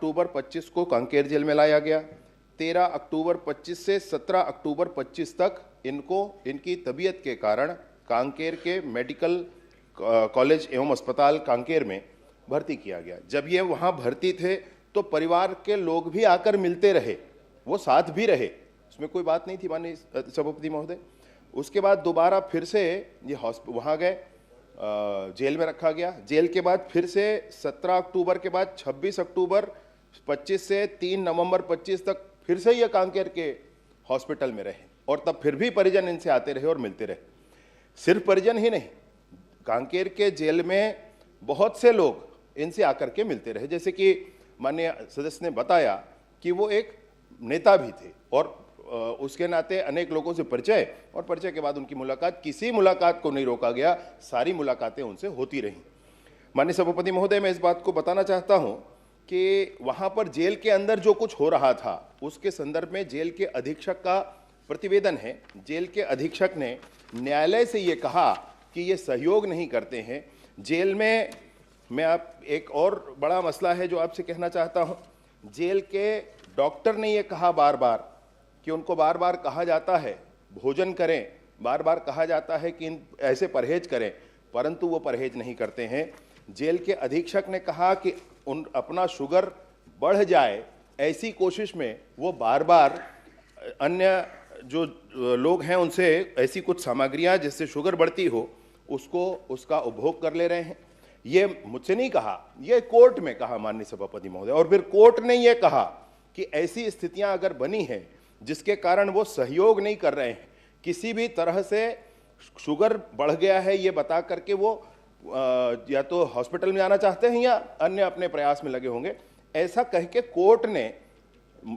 अक्टूबर 25 को कांकेर जेल में लाया गया। 13 अक्टूबर 25 से 17 अक्टूबर 25 तक इनको इनकी तबीयत के कारण कांकेर के मेडिकल कॉलेज एवं अस्पताल कांकेर में भर्ती किया गया। जब ये वहाँ भर्ती थे तो परिवार के लोग भी आकर मिलते रहे, वो साथ भी रहे, उसमें कोई बात नहीं थी माननीय सभापति महोदय। उसके बाद दोबारा फिर से ये वहाँ गए, जेल में रखा गया। जेल के बाद फिर से 17 अक्टूबर के बाद 26 अक्टूबर 25 से 3 नवंबर 25 तक फिर से ये कांकेर के हॉस्पिटल में रहे और तब फिर भी परिजन इनसे आते रहे और मिलते रहे। सिर्फ परिजन ही नहीं, कांकेर के जेल में बहुत से लोग इनसे आकर के मिलते रहे। जैसे कि माननीय सदस्य ने बताया कि वो एक नेता भी थे और उसके नाते अनेक लोगों से परिचय, और परिचय के बाद उनकी मुलाकात, किसी मुलाकात को नहीं रोका गया, सारी मुलाकातें उनसे होती रहीं। माननीय सभापति महोदय, मैं इस बात को बताना चाहता हूं कि वहां पर जेल के अंदर जो कुछ हो रहा था उसके संदर्भ में जेल के अधीक्षक का प्रतिवेदन है। जेल के अधीक्षक ने न्यायालय से ये कहा कि ये सहयोग नहीं करते हैं। जेल में मैं आप एक और बड़ा मसला है जो आपसे कहना चाहता हूं, जेल के डॉक्टर ने ये कहा बार बार कि उनको बार बार कहा जाता है भोजन करें, बार बार कहा जाता है कि ऐसे परहेज करें, परंतु वो परहेज नहीं करते हैं। जेल के अधीक्षक ने कहा कि अपना शुगर बढ़ जाए ऐसी कोशिश में वो बार बार अन्य जो लोग हैं उनसे ऐसी कुछ सामग्रियां जिससे शुगर बढ़ती हो उसका उपभोग कर ले रहे हैं। ये मुझसे नहीं कहा, ये कोर्ट में कहा माननीय सभापति महोदय, और फिर कोर्ट ने ये कहा कि ऐसी स्थितियां अगर बनी हैं जिसके कारण वो सहयोग नहीं कर रहे हैं, किसी भी तरह से शुगर बढ़ गया है ये बता करके वो या तो हॉस्पिटल में जाना चाहते हैं या अन्य अपने प्रयास में लगे होंगे, ऐसा कह के कोर्ट ने,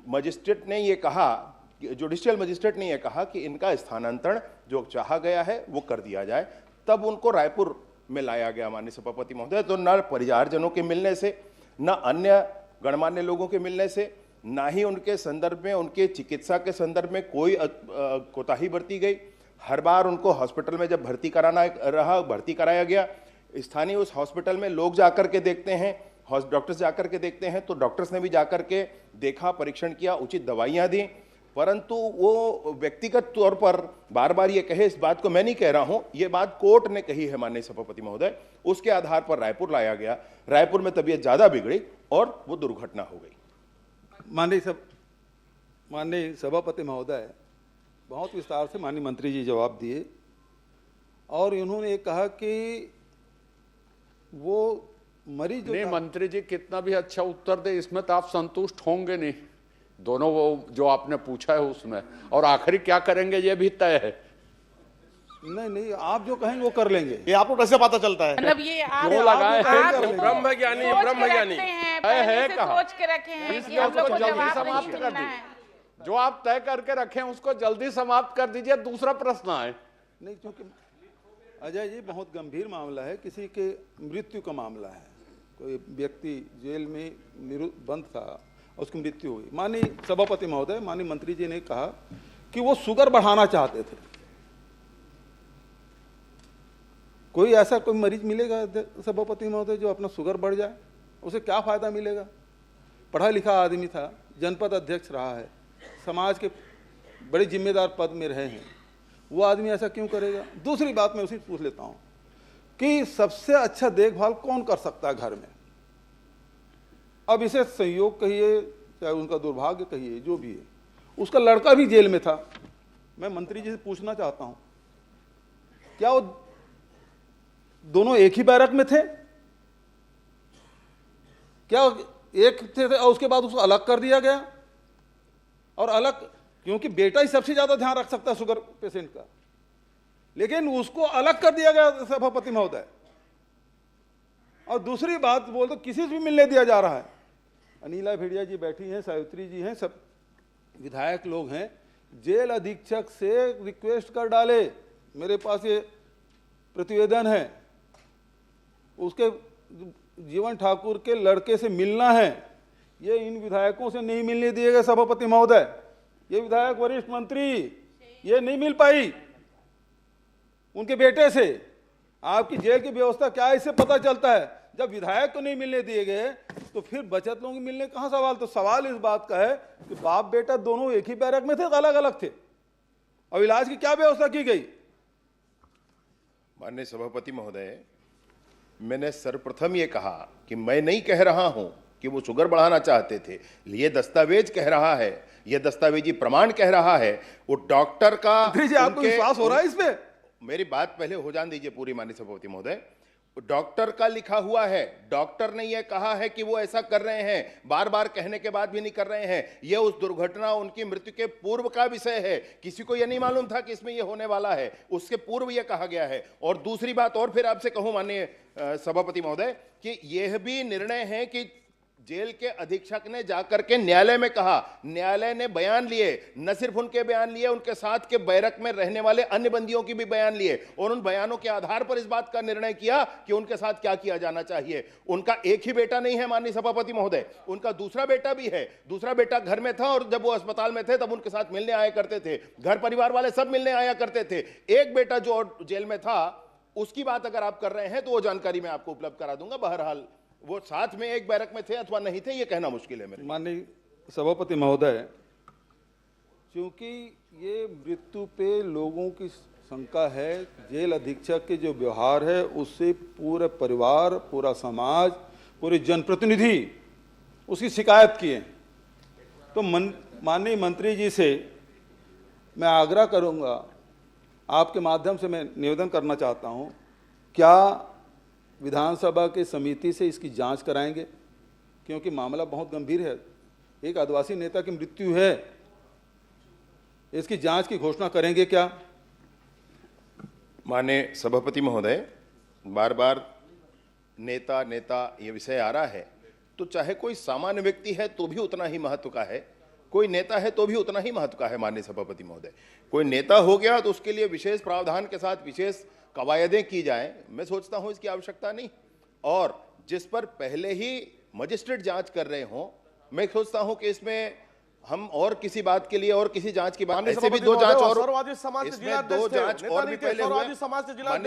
मजिस्ट्रेट ने ये कहा, जुडिशियल मजिस्ट्रेट ने ये कहा कि इनका स्थानांतरण जो चाहा गया है वो कर दिया जाए। तब उनको रायपुर में लाया गया माननीय सभापति महोदय। तो न परिवारजनों के मिलने से, न अन्य गणमान्य लोगों के मिलने से, ना ही उनके संदर्भ में, उनके चिकित्सा के संदर्भ में कोई कोताही बरती गई। हर बार उनको हॉस्पिटल में जब भर्ती कराया गया, स्थानीय उस हॉस्पिटल में लोग जाकर के देखते हैं, डॉक्टर्स जाकर के देखते हैं, तो डॉक्टर्स ने भी जाकर के देखा, परीक्षण किया, उचित दवाइयां दी, परंतु वो व्यक्तिगत तौर पर बार बार ये कहे, इस बात को मैं नहीं कह रहा हूं, ये बात कोर्ट ने कही है माननीय सभापति महोदय। उसके आधार पर रायपुर लाया गया। रायपुर में तबीयत ज्यादा बिगड़ी और वो दुर्घटना हो गई। माननीय सभापति महोदय, बहुत विस्तार से माननीय मंत्री जी जवाब दिए और उन्होंने कहा कि वो मरीज जो नहीं, मंत्री जी कितना भी अच्छा उत्तर दे इसमें तो आप संतुष्ट होंगे नहीं, दोनों वो जो आपने पूछा है उसमें, और आखिरी क्या करेंगे ये भी तय है। नहीं, आप जो कहेंगे वो कर लेंगे। ये आपको कैसे पता चलता है? मतलब ये आप क्यों लगाए ब्रह्मज्ञानी है कहा, सोच के रखे हैं कि हम लोग को जवाब समाप्त नहीं कर मिलना दी, है। जो आप तय करके रखे उसको जल्दी समाप्त कर दीजिए, दूसरा प्रश्न है। नहीं, क्योंकि अजय जी बहुत गंभीर मामला है, किसी के मृत्यु का मामला है। कोई व्यक्ति जेल में बंद था, उसकी मृत्यु हुई। माननीय सभापति महोदय, माननीय मंत्री जी ने कहा कि वो शुगर बढ़ाना चाहते थे। कोई ऐसा कोई मरीज मिलेगा सभापति महोदय जो अपना शुगर बढ़ जाए? उसे क्या फायदा मिलेगा? पढ़ा लिखा आदमी था, जनपद अध्यक्ष रहा है, समाज के बड़े जिम्मेदार पद में रहे हैं, वो आदमी ऐसा क्यों करेगा? दूसरी बात मैं उसी पूछ लेता हूं कि सबसे अच्छा देखभाल कौन कर सकता है घर में? अब इसे संयोग कहिए चाहे उनका दुर्भाग्य कहिए, जो भी है, उसका लड़का भी जेल में था। मैं मंत्री जी से पूछना चाहता हूं, क्या वो दोनों एक ही बैरक में थे? क्या एक थे और उसके बाद उसको अलग कर दिया गया? और अलग क्योंकि बेटा ही सबसे ज्यादा ध्यान रख सकता है शुगर पेशेंट का, लेकिन उसको अलग कर दिया गया सभापति महोदय। और दूसरी बात बोल तो किसी से भी मिलने दिया जा रहा है। अनिला भेड़िया जी बैठी हैं, सावित्री जी हैं, सब विधायक लोग हैं। जेल अधीक्षक से रिक्वेस्ट कर डाले, मेरे पास ये प्रतिवेदन है, उसके जीवन ठाकुर के लड़के से मिलना है, ये इन विधायकों से नहीं मिलने दिए गए सभापति महोदय। ये विधायक वरिष्ठ मंत्री ये नहीं मिल पाई उनके बेटे से। आपकी जेल की व्यवस्था क्या है इससे पता चलता है। जब विधायक को नहीं मिलने दिए गए तो तो फिर बचत लोगों की मिलने कहाँ सवाल। तो सवाल इस बात का है कि बाप बेटा दोनों एक ही बैरक में थे, अलग अलग थे, और इलाज की क्या व्यवस्था की गई। माननीय सभापति महोदय, मैंने सर्वप्रथम ये कहा कि मैं नहीं कह रहा हूं कि वो शुगर बढ़ाना चाहते थे, ये दस्तावेज कह रहा है, ये दस्तावेजी प्रमाण कह रहा है, वो डॉक्टर का जी आपको विश्वास हो रहा है इस पे? मेरी बात पहले हो जान दीजिए पूरी माननीय सभापति महोदय। डॉक्टर का लिखा हुआ है, डॉक्टर ने यह कहा है कि वो ऐसा कर रहे हैं, बार बार कहने के बाद भी नहीं कर रहे हैं। यह उस दुर्घटना, उनकी मृत्यु के पूर्व का विषय है। किसी को यह नहीं मालूम था कि इसमें यह होने वाला है, उसके पूर्व यह कहा गया है। और दूसरी बात और फिर आपसे कहूं माननीय सभापति महोदय कि यह भी निर्णय है कि जेल के अधीक्षक ने जाकर के न्यायालय में कहा, न्यायालय ने बयान लिए, न सिर्फ उनके बयान लिए, उनके साथ के बैरक में रहने वाले अन्य बंदियों की भी बयान लिए, और उन बयानों के आधार पर इस बात का निर्णय किया कि उनके साथ क्या किया जाना चाहिए। उनका एक ही बेटा नहीं है माननीय सभापति महोदय, उनका दूसरा बेटा भी है। दूसरा बेटा घर में था और जब वो अस्पताल में थे तब उनके साथ मिलने आया करते थे, घर परिवार वाले सब मिलने आया करते थे। एक बेटा जो जेल में था उसकी बात अगर आप कर रहे हैं तो वो जानकारी मैं आपको उपलब्ध करा दूंगा। बहरहाल वो साथ में एक बैरक में थे अथवा नहीं थे, ये कहना मुश्किल है मेरे। माननीय सभापति महोदय, क्योंकि ये मृत्यु पे लोगों की शंका है, जेल अधीक्षक के जो व्यवहार है उससे पूरा परिवार, पूरा समाज, पूरे जनप्रतिनिधि उसकी शिकायत किए। तो माननीय मंत्री जी से मैं आग्रह करूंगा, आपके माध्यम से मैं निवेदन करना चाहता हूं, क्या विधानसभा के समिति से इसकी जांच कराएंगे, क्योंकि मामला बहुत गंभीर है। एक आदिवासी नेता की मृत्यु है, इसकी जांच की घोषणा करेंगे क्या? माननीय सभापति महोदय, बार बार नेता नेता ये विषय आ रहा है, तो चाहे कोई सामान्य व्यक्ति है तो भी उतना ही महत्व का है, कोई नेता है तो भी उतना ही महत्व का है। माननीय सभापति महोदय, कोई नेता हो गया तो उसके लिए विशेष प्रावधान के साथ विशेष कवायदें की जाएं, मैं सोचता हूं इसकी आवश्यकता नहीं। और जिस पर पहले ही मजिस्ट्रेट जांच कर रहे हों, मैं सोचता हूं कि इसमें हम और किसी बात के लिए और किसी जांच की बात, ऐसे भी दो जांच और इसमें दो जांच और भी पहले हुए। माननीय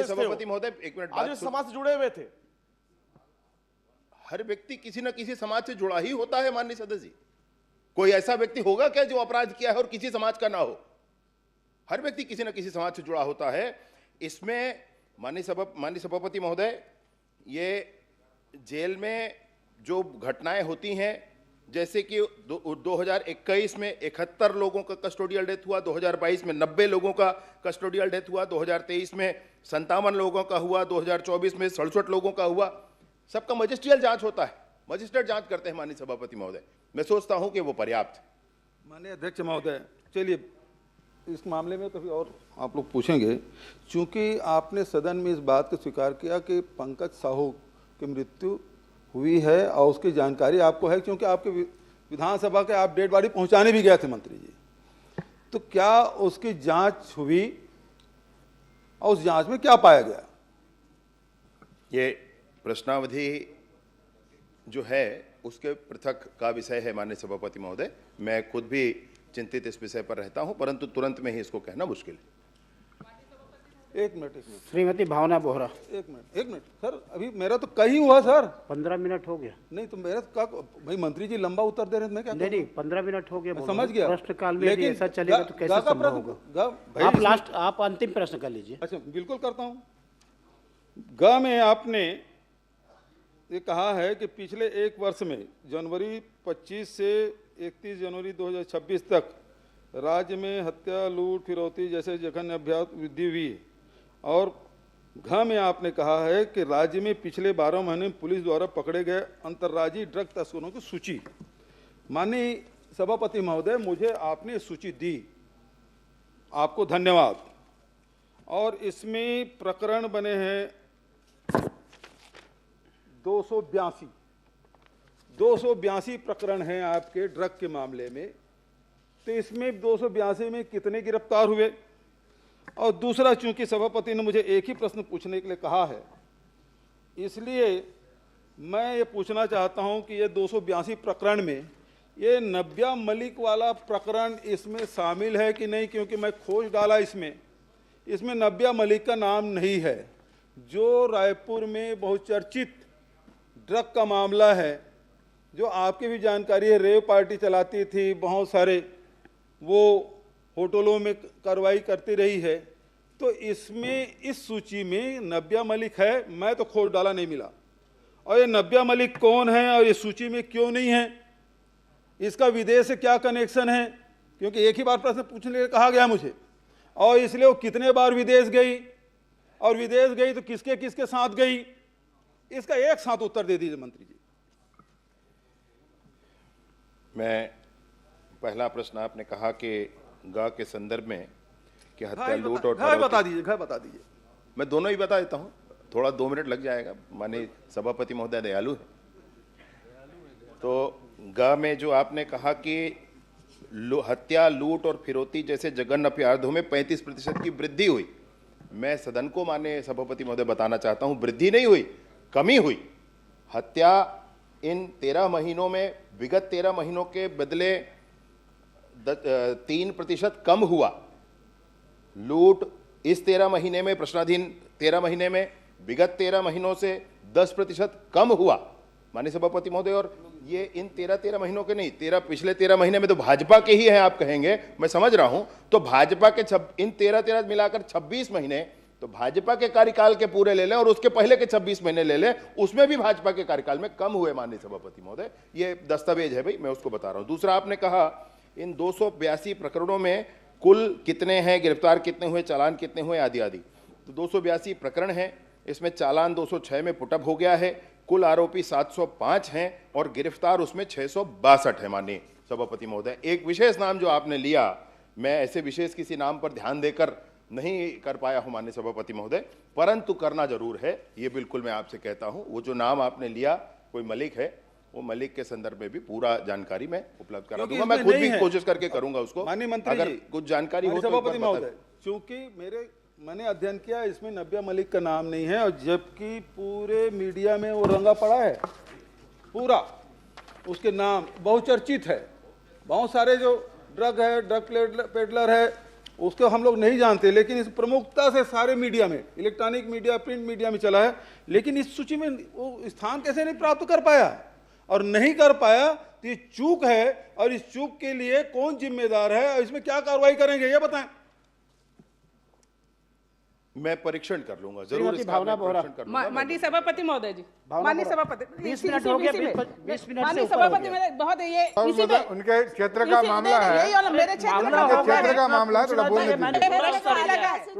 सभापति महोदय, एक मिनट, समाज से जुड़े हुए थे। हर व्यक्ति किसी न किसी समाज से जुड़ा ही होता है माननीय सदस्य जी। कोई ऐसा व्यक्ति होगा क्या जो अपराध किया है और किसी समाज का ना हो? हर व्यक्ति किसी न किसी समाज से जुड़ा होता है। इसमें माननीय सभापति महोदय, ये जेल में जो घटनाएं होती हैं, जैसे कि 2021 में 71 लोगों का कस्टोडियल डेथ हुआ, 2022 में 90 लोगों का कस्टोडियल डेथ हुआ, 2023 में 57 लोगों का हुआ, 2024 में 67 लोगों का हुआ। सबका मजिस्ट्रियल जांच होता है, मजिस्ट्रेट जांच करते हैं माननीय सभापति महोदय। मैं सोचता हूं कि वो पर्याप्त है। माननीय अध्यक्ष महोदय, चलिए इस मामले में कभी और आप लोग पूछेंगे, क्योंकि आपने सदन में इस बात को स्वीकार किया कि पंकज साहू की मृत्यु हुई है और उसकी जानकारी आपको है, क्योंकि आपके विधानसभा के आप डेड बॉडी पहुंचाने भी गए थे मंत्री जी। तो क्या उसकी जांच हुई और उस जांच में क्या पाया गया? ये प्रश्नावधि जो है उसके पृथक का विषय है माननीय सभापति महोदय। मैं खुद भी चिंतित इस विषय पर रहता हूं, परंतु तुरंत में ही इसको कहना मुश्किल है। एक मिनट श्रीमती भावना बोहरा। एक मिनट सर, अभी मेरा तो कहीं हुआ सर। 15 मिनट हो गया। नहीं तो मेरा तो भाई मंत्री जी लंबा उत्तर दे रहे हैं, मैं क्या नहीं 15 मिनट हो गया। समझ गया। प्रश्नकाल में यदि ऐसा चलेगा तो कैसे संभव होगा? आप लास्ट, आप अंतिम प्रश्न कर लीजिए। अच्छा, बिल्कुल करता हूँ। ग में आपने ये कहा है कि पिछले एक वर्ष में जनवरी 25 से 31 जनवरी 2026 तक राज्य में हत्या, लूट, फिरौती जैसे जघन्य अपराध वृद्धि हुई है। और घ में आपने कहा है कि राज्य में पिछले 12 महीने में पुलिस द्वारा पकड़े गए अंतर्राज्यीय ड्रग तस्करों की सूची। माननीय सभापति महोदय, मुझे आपने सूची दी, आपको धन्यवाद। और इसमें प्रकरण बने हैं 282 प्रकरण हैं आपके ड्रग के मामले में। तो इसमें 282 में कितने गिरफ्तार हुए? और दूसरा, चूंकि सभापति ने मुझे एक ही प्रश्न पूछने के लिए कहा है, इसलिए मैं ये पूछना चाहता हूं कि ये 282 प्रकरण में ये नव्या मलिक वाला प्रकरण इसमें शामिल है कि नहीं, क्योंकि मैं खोज डाला इसमें नव्या मलिक का नाम नहीं है, जो रायपुर में बहुचर्चित ड्रग का मामला है जो आपकी भी जानकारी है, रेव पार्टी चलाती थी, बहुत सारे वो होटलों में कार्रवाई करती रही है। तो इसमें इस सूची में नब्या मलिक है, मैं तो खोज डाला नहीं मिला। और ये नब्या मलिक कौन है और ये सूची में क्यों नहीं है, इसका विदेश से क्या कनेक्शन है, क्योंकि एक ही बार प्रश्न पूछने के लिए कहा गया मुझे, और इसलिए वो कितने बार विदेश गई और विदेश गई तो किसके किसके साथ गई, इसका एक साथ उत्तर दे दीजिए मंत्री जी। मैं पहला प्रश्न आपने कहा कि गा के संदर्भ में कि हत्या, लूट और घर बता दीजिए। मैं दोनों ही बता देता हूँ, थोड़ा 2 मिनट लग जाएगा, माननीय सभापति महोदय दयालु है। तो गा में जो आपने कहा कि हत्या, लूट और फिरौती जैसे जघन्य अपराधों में 35% की वृद्धि हुई, मैं सदन को माननीय सभापति महोदय बताना चाहता हूं, वृद्धि नहीं हुई, कमी हुई। हत्या इन 13 महीनों में विगत 13 महीनों के बदले 3% कम हुआ। लूट इस 13 महीने में, प्रश्नाधीन 13 महीने में विगत 13 महीनों से 10% कम हुआ माननीय सभापति महोदय। और ये इन 13 महीनों के नहीं, पिछले 13 महीने में तो भाजपा के ही हैं आप कहेंगे, मैं समझ रहा हूं। तो भाजपा के इन 13 मिलाकर 26 महीने, तो भाजपा के कार्यकाल के पूरे ले लें और उसके पहले के 26 महीने ले लें, उसमें भी भाजपा के कार्यकाल में कम हुए माननीय सभापति महोदय। ये दस्तावेज है भाई, मैं उसको बता रहा हूं। दूसरा, आपने कहा इन 282 प्रकरणों में कुल कितने हैं, गिरफ्तार कितने हुए, चालान कितने हुए, आदि आदि। तो 282 प्रकरण हैं, इसमें चालान 206 में पुटअप हो गया है, कुल आरोपी 705 हैं और गिरफ्तार उसमें 662 है माननीय सभापति महोदय। एक विशेष नाम जो आपने लिया, मैं ऐसे विशेष किसी नाम पर ध्यान देकर नहीं कर पाया हूं माननीय सभापति महोदय, परंतु करना जरूर है, ये बिल्कुल मैं आपसे कहता हूं। वो जो नाम आपने लिया, कोई मलिक है, वो मलिक के संदर्भ में भी पूरा जानकारी मैं उपलब्ध करा दूंगा। मैं खुद भी कोशिश करके करूंगा उसको, माननीय मंत्री अगर कुछ जानकारी हो तो सभापति महोदय। चूंकि मैंने अध्ययन किया, इसमें नब्या मलिक का नाम नहीं है, और जबकि पूरे मीडिया में वो रंगा पड़ा है, पूरा उसके नाम बहुचर्चित है। बहुत सारे जो ड्रग पेडलर है उसको हम लोग नहीं जानते, लेकिन इस प्रमुखता से सारे मीडिया में, इलेक्ट्रॉनिक मीडिया, प्रिंट मीडिया में चला है। लेकिन इस सूची में वो स्थान कैसे नहीं प्राप्त कर पाया, और नहीं कर पाया तो ये चूक है, और इस चूक के लिए कौन जिम्मेदार है और इसमें क्या कार्रवाई करेंगे, ये बताएं। मैं परीक्षण कर लूंगा जरूर, इसका मैं परीक्षण कर लूंगा। माननीय सभापति महोदय जी, माननीय सभापति, 20 मिनट हो गया, 20 मिनट माननीय सभापति में बहुत ये इसी पे उनके क्षेत्र का मामला है, मेरे क्षेत्र का मामला है, थोड़ा बोलने दीजिए। का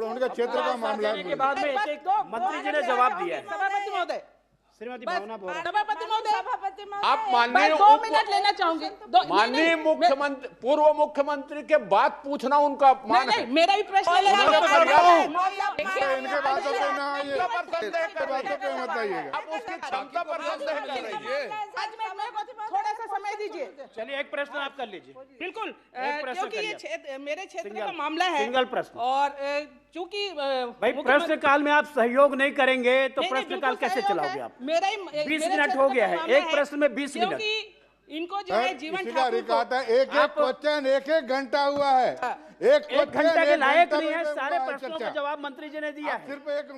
उनके क्षेत्र का मामला है, के बाद में एक मंत्री जी ने जवाब दिया है। सभापति महोदय, श्रीमती भावना बोरा, सभापति महोदय, आप माननीय 2 मिनट लेना चाहूंगी। माननीय मुख्यमंत्री, पूर्व मुख्यमंत्री के बात पूछना उनका अपमान है। मेरा भी प्रश्न इनके बातों पे ना आइए, इनके बातों पे मत आइएगा। अब उसकी क्षमता पर संदेह कर रही है। थोड़ा सा समय दीजिए। चलिए एक प्रश्न आप कर लीजिए। बिल्कुल, एक प्रश्न क्योंकि ये करिए। मेरे क्षेत्र सिंगल- का मामला है, सिंगल प्रश्न। और चूंकि भाई प्रश्न काल में आप सहयोग नहीं करेंगे तो प्रश्न काल कैसे चलाओगे आप? मेरा ही 20 मिनट हो गया है, एक प्रश्न में 20 मिनट। क्योंकि इनको जो है जीवन इसी का ठाकुर रिकॉर्ड को, है, एक क्वेश्चन 1 घंटा हुआ है, एक घंटे के लायक नहीं है, घंटा सारे में प्रश्नों चर्चा। का जवाब मंत्री जी ने दिया है। सिर्फ एक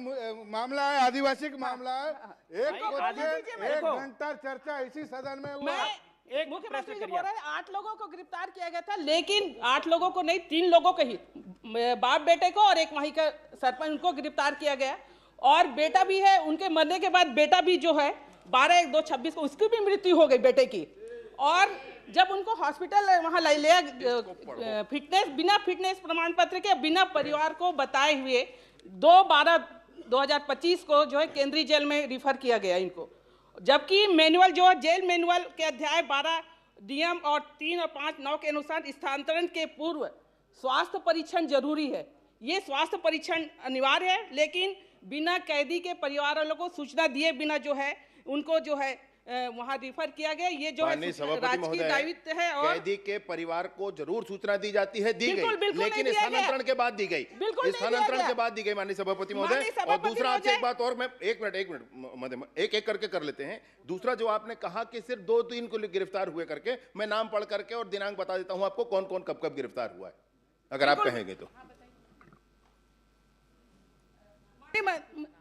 मामला है, आदिवासी का मामला है, एक क्वेश्चन 1 घंटा चर्चा इसी सदन में हुआ। मैं एक मुख्यमंत्री जी प्रश्न बोल रहे हैं 8 लोगों को गिरफ्तार किया गया था, लेकिन 8 लोगों को नहीं, 3 लोगों को ही, बाप बेटे को और एक वहीं का सरपंच, उनको गिरफ्तार किया गया। और बेटा भी है, उनके मरने के बाद बेटा भी जो है 12/1/2026 को उसकी भी मृत्यु हो गई बेटे की। और जब उनको हॉस्पिटल वहां ले लिया, बिना फिटनेस प्रमाण पत्र के, बिना परिवार को बताए हुए 2/12/2025 को जो है केंद्रीय जेल में रिफर किया गया इनको। जबकि मैनुअल जो है, जेल मैनुअल के अध्याय 12 नियम और 3 और 5 9 के अनुसार स्थानांतरण के पूर्व स्वास्थ्य परीक्षण जरूरी है। ये स्वास्थ्य परीक्षण अनिवार्य है, लेकिन बिना कैदी के परिवार वालों को सूचना दिए बिना जो है उनको जो है वहां रिफर किया गया। ये जो है राजकीय दायित्व है, और कैदी के परिवार को जरूर सूचना दी जाती है, दी बिल्कुल, गई, बिल्कुल लेकिन नहीं दिया गया। स्थानांतरण के बाद दी गई, बिल्कुल नहीं स्थानांतरण दिया के गया। बाद दी गई माननीय सभापति महोदय। माननीय और सभापति दूसरा आपसे एक महोदय। बात और, मैं एक मिनट एक करके कर लेते हैं। दूसरा जो आपने कहा कि सिर्फ 2-3 को गिरफ्तार हुए करके, मैं नाम पढ़ करके और दिनांक बता देता हूं आपको कौन कौन कब कब गिरफ्तार हुआ है, अगर आप कहेंगे तो।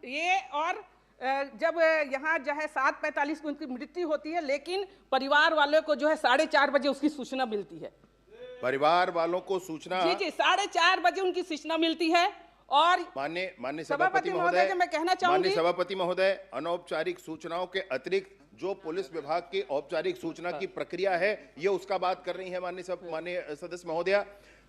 ये और जब यहाँ जो है 7:45 को उनकी मृत्यु होती है, लेकिन परिवार वालों को जो है 4:30 बजे उसकी सूचना मिलती है। परिवार वालों को सूचना जी 4:30 बजे उनकी सूचना मिलती है। और माननीय सभापति महोदय, मैं कहना चाहूंगी, माननीय सभापति महोदय, अनौपचारिक सूचनाओं के अतिरिक्त जो पुलिस विभाग की औपचारिक सूचना की प्रक्रिया है, ये उसका बात कर रही है माननीय सदस्य महोदया।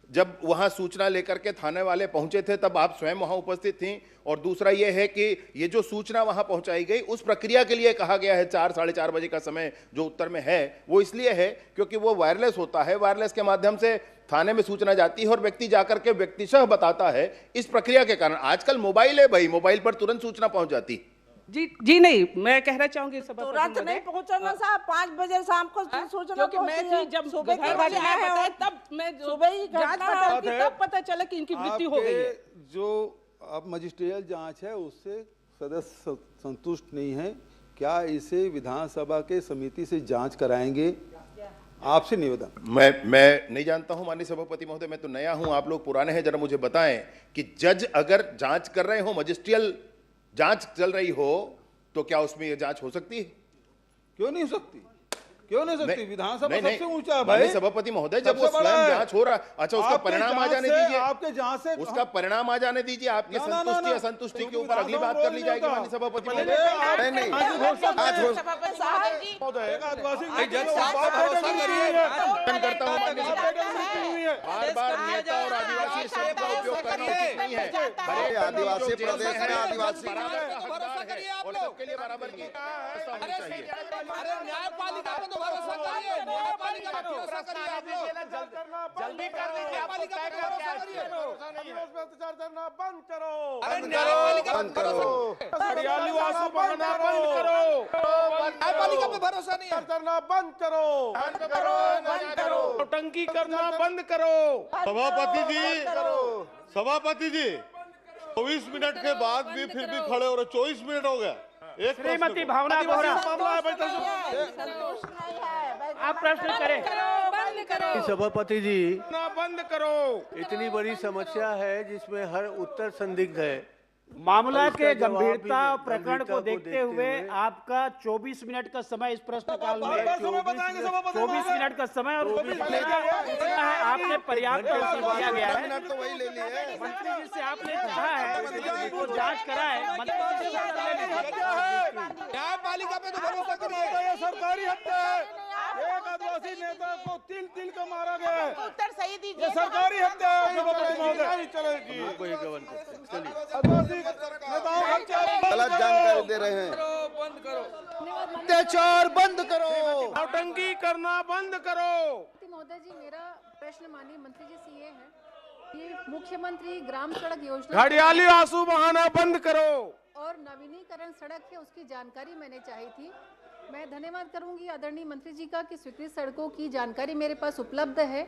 जब वहां सूचना लेकर के थाने वाले पहुंचे थे तब आप स्वयं वहां उपस्थित थीं। और दूसरा ये है कि ये जो सूचना वहां पहुंचाई गई उस प्रक्रिया के लिए कहा गया है 4-4:30 बजे का समय जो उत्तर में है, वो इसलिए है क्योंकि वो वायरलेस होता है। वायरलेस के माध्यम से थाने में सूचना जाती है और व्यक्ति जाकर के व्यक्तिशः बताता है। इस प्रक्रिया के कारण आजकल मोबाइल है भाई, मोबाइल पर तुरंत सूचना पहुंच जाती। जी नहीं, मैं कहना चाहूंगी तुरंत नहीं पहुंचना साहब, 5 बजे शाम को सूचना, क्योंकि मैं थी जब सुबह घर वाले आए बताए, तब मैं सुबह ही जांच पड़ताल की, तब पता चला कि इनकी मृत्यु हो गई है। जो अब मजिस्ट्रियल जांच है उससे सदस्य संतुष्ट नहीं है, क्या इसे विधानसभा के समिति से जांच कराएंगे? आपसे निवेदन। मैं नहीं जानता हूं माननीय सभापति महोदय, मैं तो नया हूं, आप लोग पुराने हैं। जरा मुझे बताएं कि जज अगर जांच कर रहे हो, मजिस्ट्रियल जांच चल रही हो, तो क्या उसमें यह जांच हो सकती है? क्यों नहीं हो सकती? क्यों नहीं सकती? विधानसभा सबसे ऊंचा है भाई भाई। सभापति महोदय, जब वो स्वयं जांच हो रहा, अच्छा उसका परिणाम आ जाने दीजिए, आपके जांच से उसका परिणाम आ जाने दीजिए। आपकी संतुष्टि असंतुष्टि के ऊपर अगली बात कर ली जाएगी माननीय सभापति महोदय। करता हूँ माननीय बार नेता और आदिवासी शब्द का उपयोग करना उचित नहीं है। बड़े आदिवासी प्रदेश में आदिवासी और सबके लिए बराबर की व्यवस्था होनी चाहिए। न्यायपालिका पे तो भरोसा करिए, न्यायपालिका पे भरोसा करिए आप लोग, जल्दी कर दीजिए, न्यायपालिका पे भरोसा करिए, अत्याचार करना बंद करो, अरे न्यायपालिका पे भरोसा, हरियाली आंसू बहाना बंद करो, न्यायपालिका पे भरोसा नहीं है, करना बंद करो, बंद करो, टंकी करना बंद करो। सभापति जी 24 मिनट के बाद भी फिर भी खड़े हो रहे, 24 मिनट हो गया। एक श्रीमती भावना बोहरा, आप प्रश्न करें। बंद करो। सभापति जी बंद करो। इतनी बड़ी समस्या है जिसमें हर उत्तर संदिग्ध है। मामला के गंभीरता प्रकरण को देखते हुए आपका 24 मिनट का समय इस प्रश्न काल में, 24 मिनट का समय और आपने पर्याप्त दिया गया है। मंत्री जी से आपने कहा है वो जांच कराए, मंत्री जी से न्यायपालिका पे तो भरोसा करिए। ये सरकारी हत्या है, एक आदिवासी नेता को तिल का मारा गया है, उत्तर सही दीजिए। ये सरकारी हत्या है सभापति महोदय, नहीं चलेगी। आदिवासी नेताओं का गलत जानकारी दे रहे हैं। अत्याचार बंद करो, नौटंकी करना बंद करो। महोदय जी, मेरा प्रश्न माननीय मंत्री जी से ये है कि मुख्यमंत्री ग्राम सड़क योजना हरियाली आंसू बहाना बंद करो और नवीनीकरण सड़क है उसकी जानकारी मैंने चाही थी। मैं धन्यवाद करूंगी आदरणीय मंत्री जी का कि स्वीकृत सड़कों की जानकारी मेरे पास उपलब्ध है,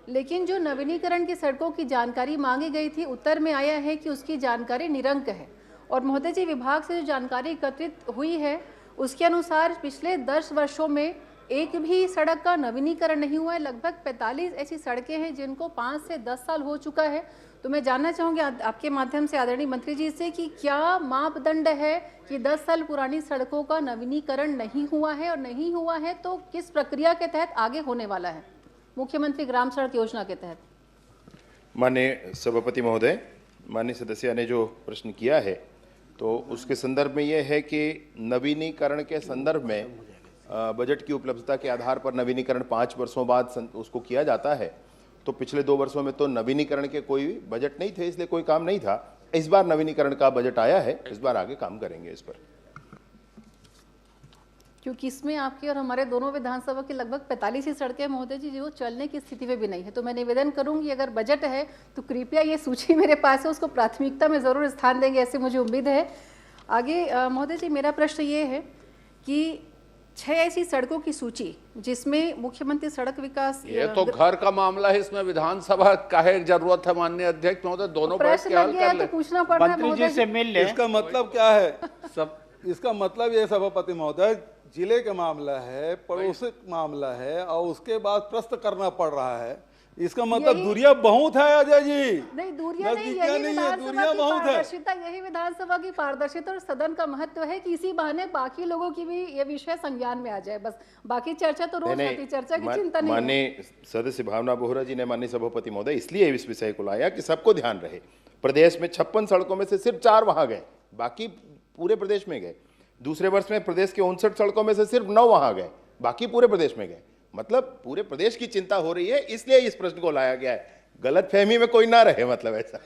लेकिन जो नवीनीकरण की सड़कों की जानकारी मांगी गई थी उत्तर में आया है कि उसकी जानकारी निरंक है। और महोदय जी, विभाग से जो जानकारी एकत्रित हुई है उसके अनुसार पिछले 10 वर्षों में एक भी सड़क का नवीनीकरण नहीं हुआ है। लगभग 45 ऐसी सड़कें हैं जिनको 5 से 10 साल हो चुका है। तो मैं जानना चाहूँगी आपके माध्यम से आदरणीय मंत्री जी से कि क्या मापदंड है कि 10 साल पुरानी सड़कों का नवीनीकरण नहीं हुआ है, और नहीं हुआ है तो किस प्रक्रिया के तहत आगे होने वाला है मुख्यमंत्री ग्राम सड़क योजना के तहत? माननीय सभापति महोदय, माननीय सदस्य ने जो प्रश्न किया है तो उसके संदर्भ में यह है कि नवीनीकरण के संदर्भ में बजट की उपलब्धता के आधार पर नवीनीकरण 5 वर्षों बाद उसको किया जाता है। तो पिछले 2 वर्षों में तो नवीनीकरण के कोई बजट नहीं थे, इसलिए कोई काम नहीं था। इस बार नवीनीकरण का बजट आया है, इस बार आगे काम करेंगे इस पर। क्योंकि इसमें आपकी और हमारे दोनों विधानसभा की लगभग 45 ही सड़कें महोदय जी जो चलने की स्थिति में भी नहीं है। तो मैं निवेदन करूंगी अगर बजट है तो कृपया ये सूची मेरे पास है उसको प्राथमिकता में जरूर स्थान देंगे, ऐसे मुझे उम्मीद है। आगे महोदय जी, मेरा प्रश्न ये है कि 6 ऐसी सड़कों की सूची जिसमें मुख्यमंत्री सड़क विकास, ये तो घर का मामला है, इसमें विधानसभा का है जरूरत है माननीय अध्यक्ष महोदय, दोनों बैठ के हल कर ले। पूछना पड़ रहा है मंत्री जी से मिल ले। इसका मतलब क्या है? इसका मतलब ये सभापति महोदय, जिले का मामला है, पड़ोसी मामला है और उसके बाद प्रश्न करना पड़ रहा है। इसका मतलब दूरियां बहुत है अजय जी। नहीं, दूरियां नहीं, नजदीकियां यही नहीं है, विधानसभा दूरियां की बहुत है। पारदर्शिता, यही विधानसभा की पारदर्शिता और सदन का महत्व है कि इसी बहाने बाकी लोगों की भी ये विषय संज्ञान में आ जाए। बस बाकी चर्चा तो रोज होती, चर्चा की चिंता नहीं है। माननीय सदस्य भावना बोहरा जी ने, माननीय सभापति महोदय, इसलिए इस विषय को लाया कि सबको ध्यान रहे। प्रदेश में 56 सड़कों में से सिर्फ 4 वहां गए, बाकी पूरे प्रदेश में गए। दूसरे वर्ष में प्रदेश के 59 सड़कों में से सिर्फ 9 वहां गए, बाकी पूरे प्रदेश में गए। मतलब पूरे प्रदेश की चिंता हो रही है, इसलिए इस प्रश्न को लाया गया है। गलतफहमी में कोई ना रहे, मतलब ऐसा।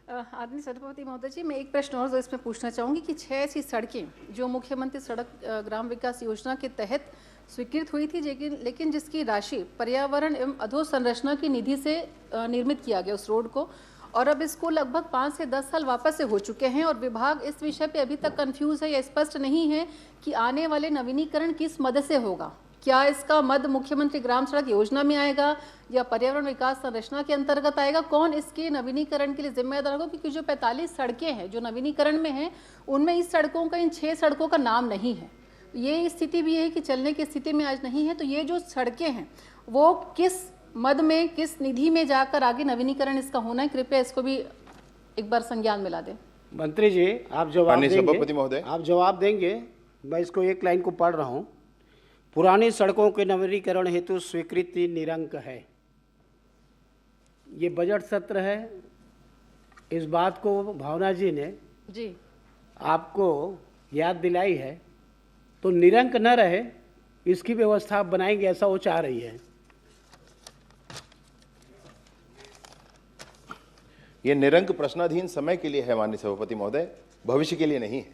आदरणीय सभापति महोदय जी, मैं एक प्रश्न और इसमें पूछना चाहूंगी कि 6 ऐसी सड़कें जो मुख्यमंत्री सड़क ग्राम विकास योजना के तहत स्वीकृत हुई थी, लेकिन जिसकी राशि पर्यावरण एवं अधोसंरचना की निधि से निर्मित किया गया उस रोड को, और अब इसको लगभग 5 से 10 साल वापस से हो चुके हैं और विभाग इस विषय पे अभी तक कंफ्यूज है या स्पष्ट नहीं है कि आने वाले नवीनीकरण किस मद से होगा। क्या इसका मद मुख्यमंत्री ग्राम सड़क योजना में आएगा या पर्यावरण विकास संरचना के अंतर्गत आएगा? कौन इसके नवीनीकरण के लिए जिम्मेदार होगा? क्योंकि जो 45 सड़कें हैं जो नवीनीकरण में हैं, उनमें इस सड़कों का, इन 6 सड़कों का नाम नहीं है। ये स्थिति भी है कि चलने की स्थिति में आज नहीं है। तो ये जो सड़कें हैं वो किस मद में, किस निधि में जाकर आगे नवीनीकरण इसका होना है, कृपया इसको भी एक बार संज्ञान में ला दें। मंत्री जी, आप जवाब देंगे? सभापति महोदय, आप जवाब देंगे? मैं इसको एक लाइन को पढ़ रहा हूँ। पुरानी सड़कों के नवीनीकरण हेतु स्वीकृति निरंक है। ये बजट सत्र है, इस बात को भावना जी ने जी आपको याद दिलाई है, तो निरंक न रहे इसकी व्यवस्था आप बनाएंगे, ऐसा वो चाह रही है। ये निरंक प्रश्नाधीन समय के लिए है माननीय सभापति महोदय, भविष्य के लिए नहीं है।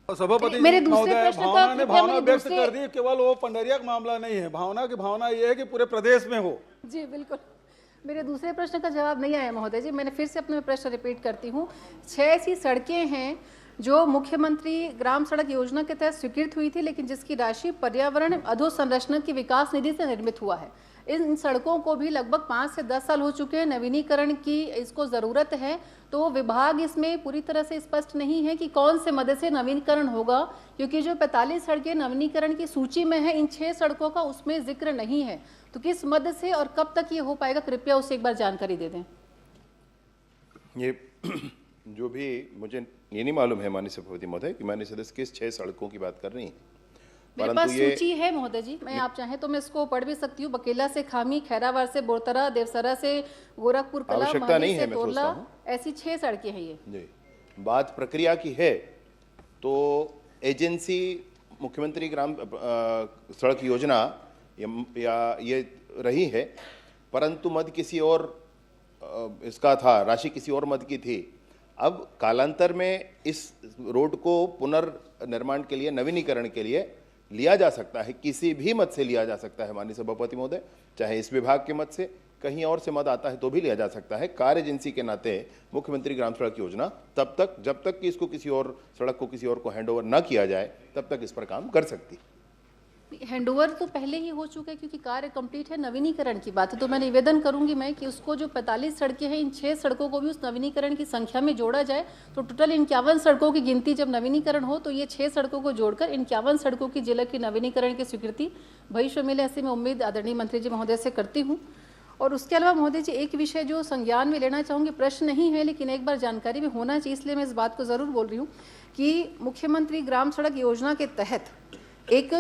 सभापति मेरे दूसरे महोदय, प्रश्न का भावना ने कृपया भावना मेरे व्यक्त दूसरे- कर दी, केवल वो पंडरिया का मामला नहीं है। भावना की भावना ये है कि पूरे प्रदेश में हो। जी बिल्कुल। मेरे दूसरे प्रश्न का जवाब नहीं आया महोदय जी, मैंने फिर से अपना प्रश्न रिपीट करती हूँ। 6 ऐसी सड़कें हैं जो मुख्यमंत्री ग्राम सड़क योजना के तहत स्वीकृत हुई थी, लेकिन जिसकी राशि पर्यावरण अधोसंरचना की विकास निधि से निर्मित हुआ है। इन सड़कों को भी लगभग 5 से 10 साल हो चुके हैं, नवीनीकरण की इसको ज़रूरत है। तो विभाग इसमें पूरी तरह से स्पष्ट नहीं है कि कौन से मद से नवीनीकरण होगा, क्योंकि जो 45 सड़कें नवीनीकरण की सूची में है, इन 6 सड़कों का उसमें जिक्र नहीं है। तो किस मद से और कब तक ये हो पाएगा, कृपया उससे एक बार जानकारी दे दें। ये जो भी, मुझे ये नहीं मालूम है माननीय सभापति महोदय कि माननीय सदस्य किस 6 सड़कों की बात कर रही हैं। मेरे पास सूची है महोदय जी, मैं आप चाहें तो मैं इसको पढ़ भी सकती हूँ। बकेला से खामी, खैरावार से बोरतरा, देवसरा से गोरखपुर कला, आवश्यकता नहीं महली है, से मैं सोचता तोरला, हूँ। ऐसी 6 सड़कें हैं ये। जी, बात प्रक्रिया की है तो एजेंसी मुख्यमंत्री ग्राम सड़क योजना या ये रही है, परंतु मद किसी और इसका था, राशि किसी और मद की थी। अब कालांतर में इस रोड को पुनर्निर्माण के लिए, नवीनीकरण के लिए लिया जा सकता है, किसी भी मद से लिया जा सकता है माननीय सभापति महोदय, चाहे इस विभाग के मद से, कहीं और से मद आता है तो भी लिया जा सकता है। कार्य एजेंसी के नाते मुख्यमंत्री ग्राम सड़क योजना तब तक, जब तक कि इसको किसी और सड़क को किसी और को हैंडओवर न किया जाए, तब तक इस पर काम कर सकती। हैंडओवर तो पहले ही हो चुका है क्योंकि कार्य कंप्लीट है, नवीनीकरण की बात है। तो मैं निवेदन करूंगी मैं कि उसको जो 45 सड़कें हैं, इन 6 सड़कों को भी उस नवीनीकरण की संख्या में जोड़ा जाए। तो टोटल 51 सड़कों की गिनती जब नवीनीकरण हो तो ये 6 सड़कों को जोड़कर 51 सड़कों की जिला की नवीनीकरण की स्वीकृति भविष्य मिले, ऐसी मैं उम्मीद आदरणीय मंत्री जी महोदय से करती हूँ। और उसके अलावा महोदय जी, एक विषय जो संज्ञान में लेना चाहूँगी, प्रश्न नहीं है लेकिन एक बार जानकारी में होना चाहिए, इसलिए मैं इस बात को ज़रूर बोल रही हूँ कि मुख्यमंत्री ग्राम सड़क योजना के तहत एक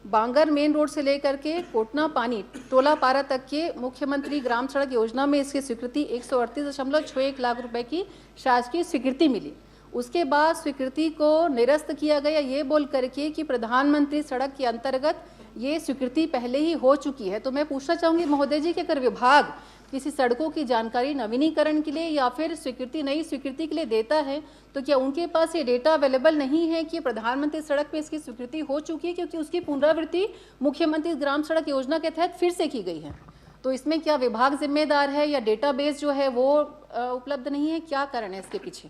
बांगर मेन रोड से लेकर के कोटना पानी टोला पारा तक के मुख्यमंत्री ग्राम सड़क योजना में इसकी स्वीकृति 138.61 लाख रुपए की शासकीय स्वीकृति मिली। उसके बाद स्वीकृति को निरस्त किया गया ये बोल करके कि प्रधानमंत्री सड़क के अंतर्गत ये स्वीकृति पहले ही हो चुकी है। तो मैं पूछना चाहूँगी महोदय जी कि अगर विभाग किसी सड़कों की जानकारी नवीनीकरण के लिए या फिर स्वीकृति, नई स्वीकृति के लिए देता है, तो क्या उनके पास ये डेटा अवेलेबल नहीं है कि प्रधानमंत्री सड़क पे इसकी स्वीकृति हो चुकी है, क्योंकि उसकी पुनरावृत्ति मुख्यमंत्री ग्राम सड़क योजना के तहत फिर से की गई है। तो इसमें क्या विभाग जिम्मेदार है या डेटाबेस जो है वो उपलब्ध नहीं है, क्या कारण है इसके पीछे?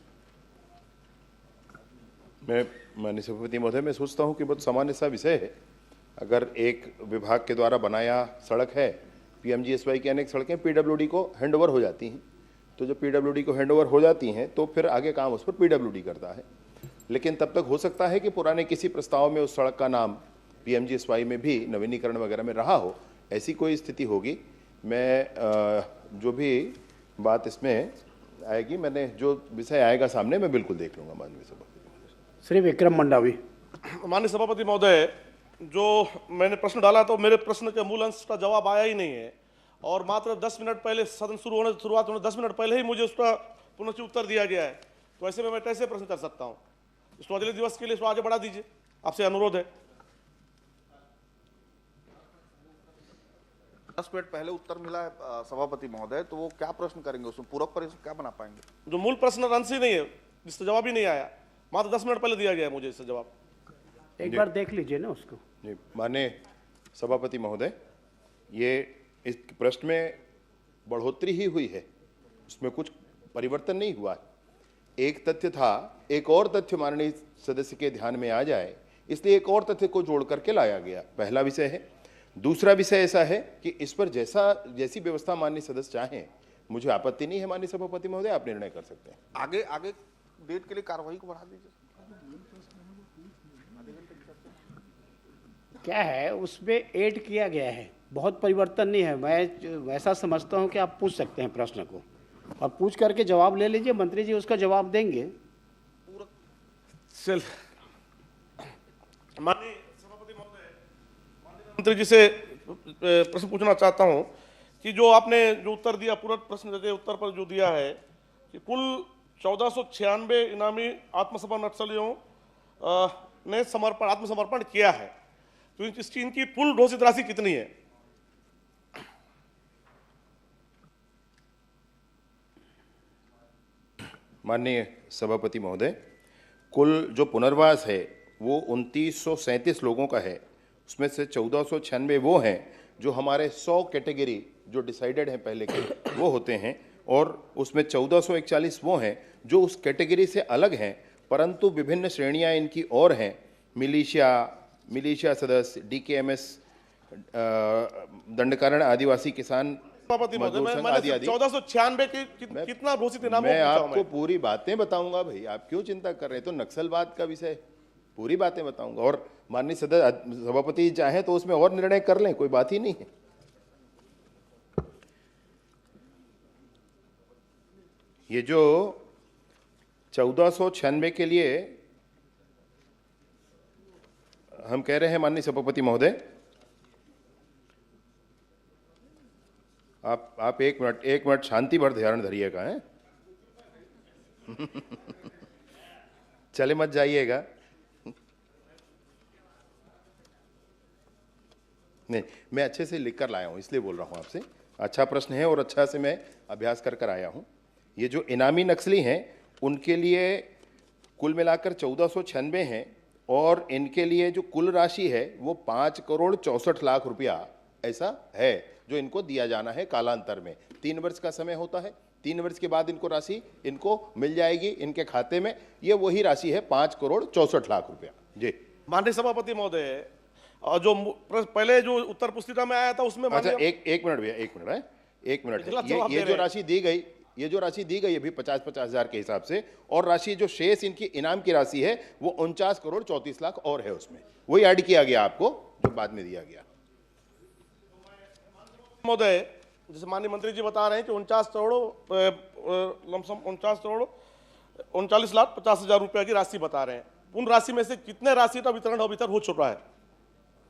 मैं माननीय सभापति महोदय, मैं सोचता हूँ कि बहुत सामान्य सा विषय है। अगर एक विभाग के द्वारा बनाया सड़क है, पीएमजीएसवाई की अनेक सड़कें पीडब्ल्यूडी को हैंडओवर हो जाती हैं, तो जब पीडब्ल्यूडी को हैंडओवर हो जाती हैं तो फिर आगे काम उस पर पीडब्ल्यूडी करता है। लेकिन तब तक हो सकता है कि पुराने किसी प्रस्ताव में उस सड़क का नाम PMGSY में भी नवीनीकरण वगैरह में रहा हो, ऐसी कोई स्थिति होगी, मैं जो भी बात इसमें आएगी, मैंने जो विषय आएगा सामने मैं बिल्कुल देख लूंगा। माननीय सभापति श्री विक्रम मंडावी। माननीय सभापति महोदय, जो मैंने प्रश्न डाला तो मेरे प्रश्न के मूल अंश का जवाब आया ही नहीं है, और मात्र 10 मिनट पहले सदन शुरुआत होने 10 मिनट पहले ही मुझे उसका पुनः उत्तर दिया गया है। तो ऐसे में मैं कैसे प्रश्न कर सकता हूं? इसको अगले दिवस के लिए इसको आगे बढ़ा दीजिए, आपसे अनुरोध है। 10 मिनट पहले उत्तर मिला है सभापति महोदय, तो वो क्या प्रश्न करेंगे, उसमें पूरक प्रश्न क्या बना पाएंगे? जो मूल प्रश्न अंश ही नहीं है, जिसका जवाब ही नहीं आया, मात्र 10 मिनट पहले दिया गया है मुझे इसका जवाब। एक बार देख लीजिए ना उसको। जी, माननीय सभापति महोदय, ये इस प्रश्न में बढ़ोतरी ही हुई है, उसमें कुछ परिवर्तन नहीं हुआ है। एक तथ्य था, एक और तथ्य माननीय सदस्य के ध्यान में आ जाए, इसलिए एक और तथ्य को जोड़ करके लाया गया। पहला विषय है। दूसरा विषय ऐसा है कि इस पर जैसी व्यवस्था माननीय सदस्य चाहें, मुझे आपत्ति नहीं है। माननीय सभापति महोदय, आप निर्णय कर सकते हैं। आगे डेट के लिए कार्यवाही को बढ़ा दीजिए। क्या है उसमें ऐड किया गया है, बहुत परिवर्तन नहीं है। मैं ऐसा समझता हूं कि आप पूछ सकते हैं प्रश्न को, और पूछ करके जवाब ले लीजिए, मंत्री जी उसका जवाब देंगे। माननीय सभापति महोदय, मंत्री जी से प्रश्न पूछना चाहता हूं कि जो आपने जो उत्तर दिया, पूरा प्रश्न के उत्तर पर जो दिया है कि कुल 1496 इनामी आत्मसमर्पण नक्सलियों ने आत्मसमर्पण किया है, तो इनकी कुल घोषित राशि कितनी है? माननीय सभापति महोदय, कुल जो पुनर्वास है वो 2937 लोगों का है। उसमें से 1496 वो हैं जो हमारे 100 कैटेगरी जो डिसाइडेड हैं पहले के, वो होते हैं, और उसमें 1441 वो हैं जो उस कैटेगरी से अलग हैं, परंतु विभिन्न श्रेणियां इनकी और हैं। मिलिशिया सदस्य, DKMS, दंडकारण आदिवासी किसान मजदूर संघ आदि आदि। 1496 कितना घोषित इनाम? मैं आपको पूरी बातें बताऊंगा भाई, आप क्यों चिंता कर रहे हैं? तो नक्सलवाद का विषय, पूरी बातें बताऊंगा, और माननीय सभापति चाहें तो उसमें और निर्णय कर लें, कोई बात ही नहीं है। ये जो 1496 के लिए हम कह रहे हैं माननीय सभापति महोदय, आप एक मिनट शांति भर ध्यान धरिएगा, हैं? चले मत जाइएगा। नहीं, मैं अच्छे से लिख कर लाया हूं, इसलिए बोल रहा हूं आपसे। अच्छा प्रश्न है और अच्छा से मैं अभ्यास कर आया हूं। ये जो इनामी नक्सली हैं उनके लिए कुल मिलाकर 1496 हैं, और इनके लिए जो कुल राशि है वो 5,64,00,000 रुपया ऐसा है जो इनको दिया जाना है कालांतर में। 3 वर्ष का समय होता है, 3 वर्ष के बाद इनको राशि इनको मिल जाएगी इनके खाते में। ये वही राशि है 5,64,00,000 रुपया। जी माननीय सभापति महोदय, जो पहले जो उत्तर पुस्तिका में आया था उसमें, अच्छा एक मिनट भैया, एक मिनट है। ये जो राशि दी गई, ये जो राशि दी गई अभी 50-50 हज़ार के हिसाब से, और राशि जो शेष इनकी इनाम की राशि है वो 49,34,00,000 और है, उसमें वही ऐड किया गया आपको जो बाद में दिया गया। महोदय, जैसे माननीय मंत्री जी बता रहे हैं कि 39,39,50,000 रुपया की राशि बता रहे हैं, उन राशि में से कितने राशि का वितरण अभी तक हो चुका है?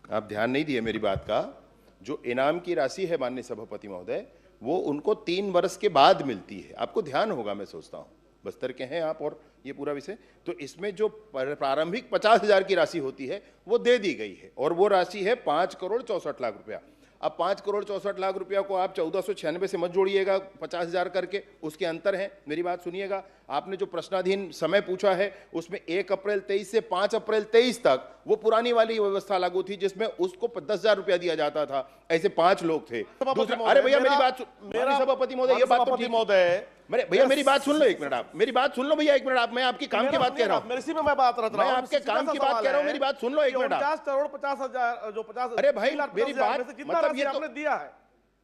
आप ध्यान नहीं दिए मेरी बात का। जो इनाम की राशि है माननीय सभापति महोदय, वो उनको 3 वर्ष के बाद मिलती है। आपको ध्यान होगा, मैं सोचता हूं बस्तर के हैं आप और ये पूरा विषय, तो इसमें जो प्रारंभिक 50,000 की राशि होती है वो दे दी गई है, और वो राशि है 5,64,00,000 रुपया। अब 5,64,00,000 रुपया को आप 1496 से मत जोड़िएगा 50,000 करके, उसके अंतर है। मेरी बात सुनिएगा, आपने जो प्रश्नाधीन समय पूछा है उसमें 1 अप्रैल 23 से 5 अप्रैल 23 तक वो पुरानी वाली व्यवस्था लागू थी जिसमें उसको 10,000 रुपया दिया जाता था। ऐसे 5 लोग थे। अरे भैया मेरी बात, मेरा सभापति महोदय ये बात तो ठीक महोदय, भैया मेरी बात सुन लो, 1 मिनट आप मेरी बात सुन लो भैया, 1 मिनट आप, मैं आपकी काम की बात कह रहा हूँ, मैं बात रहा मैं आपके काम की बात कह रहा हूँ, मेरी बात सुन लो 1 मिनट आप। 49,50,000 जो 50, अरे भाई मेरी बात मतलब ये आपने दिया है,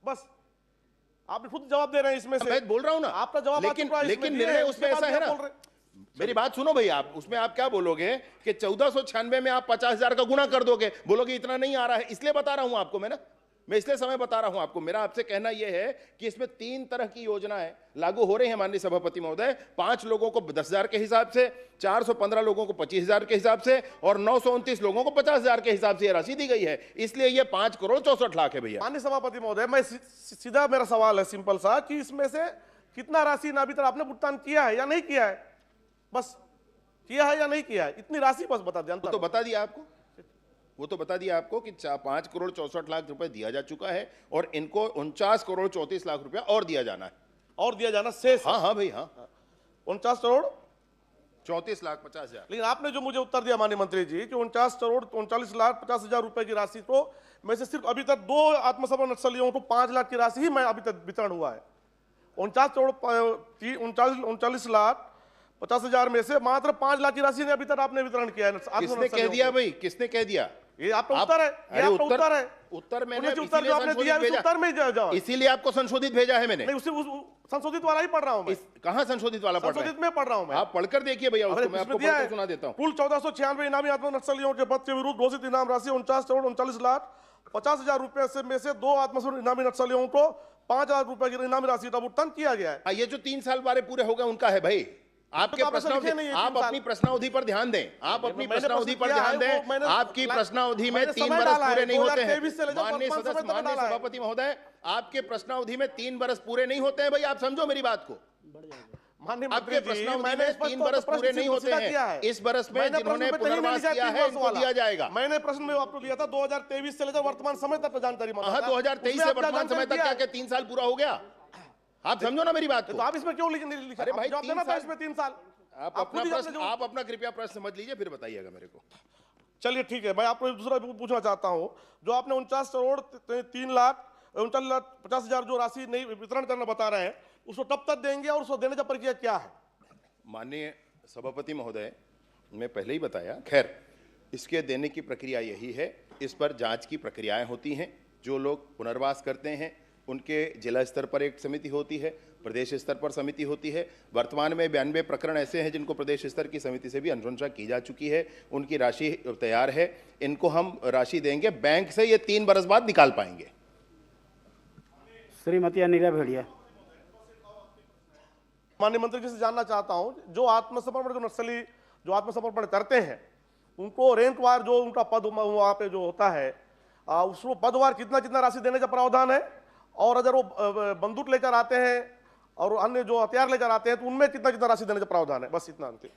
बस आपने खुद जवाब दे रहे हैं इसमें से। मैं बोल रहा हूं ना आपका जवाब, लेकिन निर्णय उसमें ऐसा है ना, मेरी बात सुनो भाई, आप उसमें आप क्या बोलोगे कि 1496 में आप 50,000 का गुना कर दोगे, बोलोगे इतना नहीं आ रहा है, इसलिए बता रहा हूं आपको मैं इसलिए समय बता रहा हूं आपको। मेरा आपसे कहना यह है कि इसमें 3 तरह की योजनाएं लागू हो रही हैं माननीय सभापति महोदय। 5 लोगों को 10,000 के हिसाब से, 415 लोगों को 25,000 के हिसाब से और 929 लोगों को 50,000 के हिसाब से यह राशि दी गई है, इसलिए यह 5,64,00,000 है भैया। माननीय सभापति महोदय, मैं सीधा मेरा सवाल है सिंपल सा कि इसमें से कितना राशि अभी तक आपने भुगतान किया है या नहीं किया है, बस किया है या नहीं किया है, इतनी राशि बस बता दें। तो बता दिया आपको, वो तो बता दिया आपको कि 5,64,00,000 रुपए दिया जा चुका है और इनको 49,34,00,000 रुपया और दिया जाना है, और दिया जाना शेष। हाँ भाई, हाँ 49,34,50,000। लेकिन आपने जो मुझे उत्तर दिया माननीय मंत्री जी कि 49,39,50,000 रुपए की राशि, तो में से सिर्फ अभी तक 2 आत्मसमर्पण नक्सलियों को 5 लाख की राशि ही मैं अभी तक वितरण हुआ है। 39,50,000 में से मात्र 5 लाख की राशि ने अभी तक आपने वितरण किया है। किसने कह दिया भाई, किसने कह दिया? ये आपका उत्तर है, ये आपका उत्तर है। उत्तर मैंने उत्तर जो आपने दिया उत्तर में इसीलिए आपको संशोधित भेजा है मैंने। नहीं, उस संशोधित वाला ही पढ़ रहा हूं मैं। कहाँ संशोधित वाला पढ़ रहा है? संशोधित में पढ़ रहा हूं मैं। आप पढ़कर देखिए भैया उसको, मैं आपको पढ़कर सुना देता हूं। कुल 1496 इनामी आत्म नक्सलियों के पद के विरुद्ध घोषित इनाम राशि 49,39,50,000 रुपए से में से 2 आत्मसमर्पण इनामी नक्सलियों को 5 लाख रुपए की इनामी राशि का भुगतान किया गया है। ये जो 3 साल बारे पूरे हो गए उनका है भाई। आपके प्रश्नावधि, आप अपनी प्रश्नावधि पर ध्यान दें, आप अपनी प्रश्नावधि पर ध्यान दें। आपकी प्रश्नावधि में 3 बरस पूरे नहीं होते हैं माननीय सभापति महोदय, आपके प्रश्नावधि में 3 बरस पूरे नहीं होते हैं भाई, आप समझो मेरी बात को। आपके प्रश्नावधि में 3 बरस पूरे नहीं होते हैं, इस बरस में जिन्होंने पुनर्वास किया है इनको दिया जाएगा। मैंने प्रश्न में आपको दिया था 2023 से लेकर वर्तमान समय तक जानकारी। 2023 से वर्तमान समय तक क्या 3 साल पूरा हो गया? आप समझो ना मेरी बात को। तो आप इसमें क्यों लिखे? अरे भाई 3 साल इसमें 3 साल। आप अपना कृपया प्रश्न समझ लीजिए फिर बताइएगा मेरे को। चलिए ठीक है, मैं आपको दूसरा पूछना चाहता हूं। जो आपने 49,39,50,000 जो राशि नहीं वितरण करना बता रहे हैं, उसको कब तक देंगे और उसको देने का प्रक्रिया क्या है? माननीय सभापति महोदय, मैं पहले ही बताया, खैर इसके देने की प्रक्रिया यही है, इस पर जांच की प्रक्रियाएं होती हैं। जो लोग पुनर्वास करते हैं उनके जिला स्तर पर एक समिति होती है, प्रदेश स्तर पर समिति होती है। वर्तमान में 92 प्रकरण ऐसे हैं जिनको प्रदेश स्तर की समिति से भी अनुशंसा की जा चुकी है, उनकी राशि तैयार है। इनको हम राशि देंगे, बैंक से ये 3 बरस बाद निकाल पाएंगे। श्रीमती अनिला भेड़िया। माननीय मंत्री जी से जानना चाहता हूं, जो आत्मसमर्पण जो नक्सली जो आत्मसमर्पण करते हैं उनको रैंकवार जो उनका पद वहां पे जो होता है, उसको पदवार कितना कितना राशि देने का प्रावधान है, और अगर वो बंदूक लेकर आते हैं और अन्य जो हथियार लेकर आते हैं तो उनमें कितना कितना राशि देने का प्रावधान है? बस इतना अंतिम।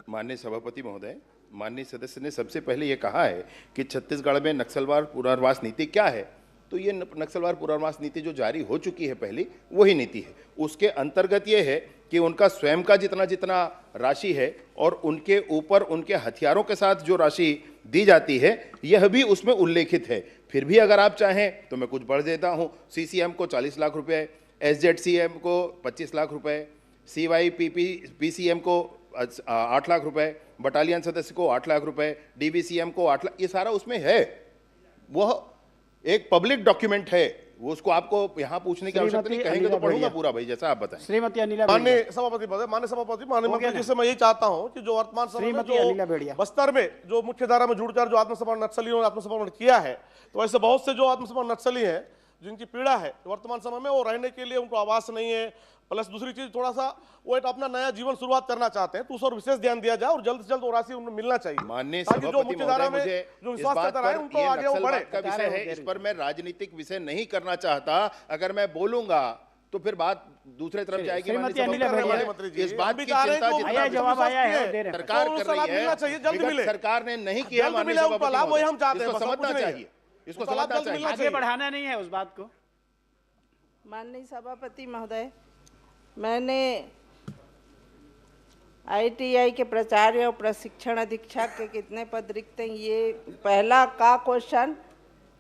माननीय सभापति महोदय, माननीय सदस्य ने सबसे पहले ये कहा है कि छत्तीसगढ़ में नक्सलवार पुनर्वास नीति क्या है, तो ये नक्सलवार पुनर्वास नीति जो जारी हो चुकी है पहली, वही नीति है। उसके अंतर्गत ये है कि उनका स्वयं का जितना जितना राशि है और उनके ऊपर उनके हथियारों के साथ जो राशि दी जाती है यह भी उसमें उल्लेखित है। फिर भी अगर आप चाहें तो मैं कुछ बढ़ देता हूं, सीसीएम को 40 लाख रुपए, एसजेडसीएम को 25 लाख रुपए, सीवाईपीसीएम को 8 लाख रुपए, बटालियन सदस्य को 8 लाख रुपए, डीवीसीएम को 8 लाख, ये सारा उसमें है। वह एक पब्लिक डॉक्यूमेंट है, वो उसको आपको यहाँ पूछने की आवश्यकता नहीं, कहेंगे तो पढ़ूंगा पूरा भाई, जैसा आप बताएं। श्रीमती अनिला। माननीय सभापति माननीय मंत्री जी से मैं यही चाहता हूं कि जो वर्तमान समय में जो बस्तर में जो मुख्य धारा में जुड़कर जो आत्मसमर्पण नक्सलियों ने आत्मसमर्पण किया है, तो ऐसे बहुत से जो आत्मसमर्पण नक्सली हैं जिनकी पीड़ा है वर्तमान समय में, वो रहने के लिए उनको आवास नहीं है, प्लस दूसरी चीज थोड़ा सा वो एक अपना नया जीवन शुरुआत करना चाहते हैं, तो उस पर विशेष ध्यान दिया जाए और जल्द से जल्द वो राशि उन्हें मिलना चाहिए। माननीय सभापति महोदय, मुझे इस बात पर उनको आगे वो बढ़े का विषय है, इस पर मैं राजनीतिक विषय नहीं करना चाहता। अगर मैं बोलूंगा तो फिर बात दूसरे तरफ जाएगी। इस बात की चिंता जवाब आया है, सरकार कर रही है, सरकार ने नहीं किया। माननीय सभापति हम चाहते हैं, समझना चाहिए, इसको समझना चाहिए, आगे बढ़ाना नहीं है उस बात को। माननीय सभापति महोदय, मैंने आईटीआई के प्राचार्य और प्रशिक्षण अधीक्षक के कितने पद रिक्त हैं, ये पहला का क्वेश्चन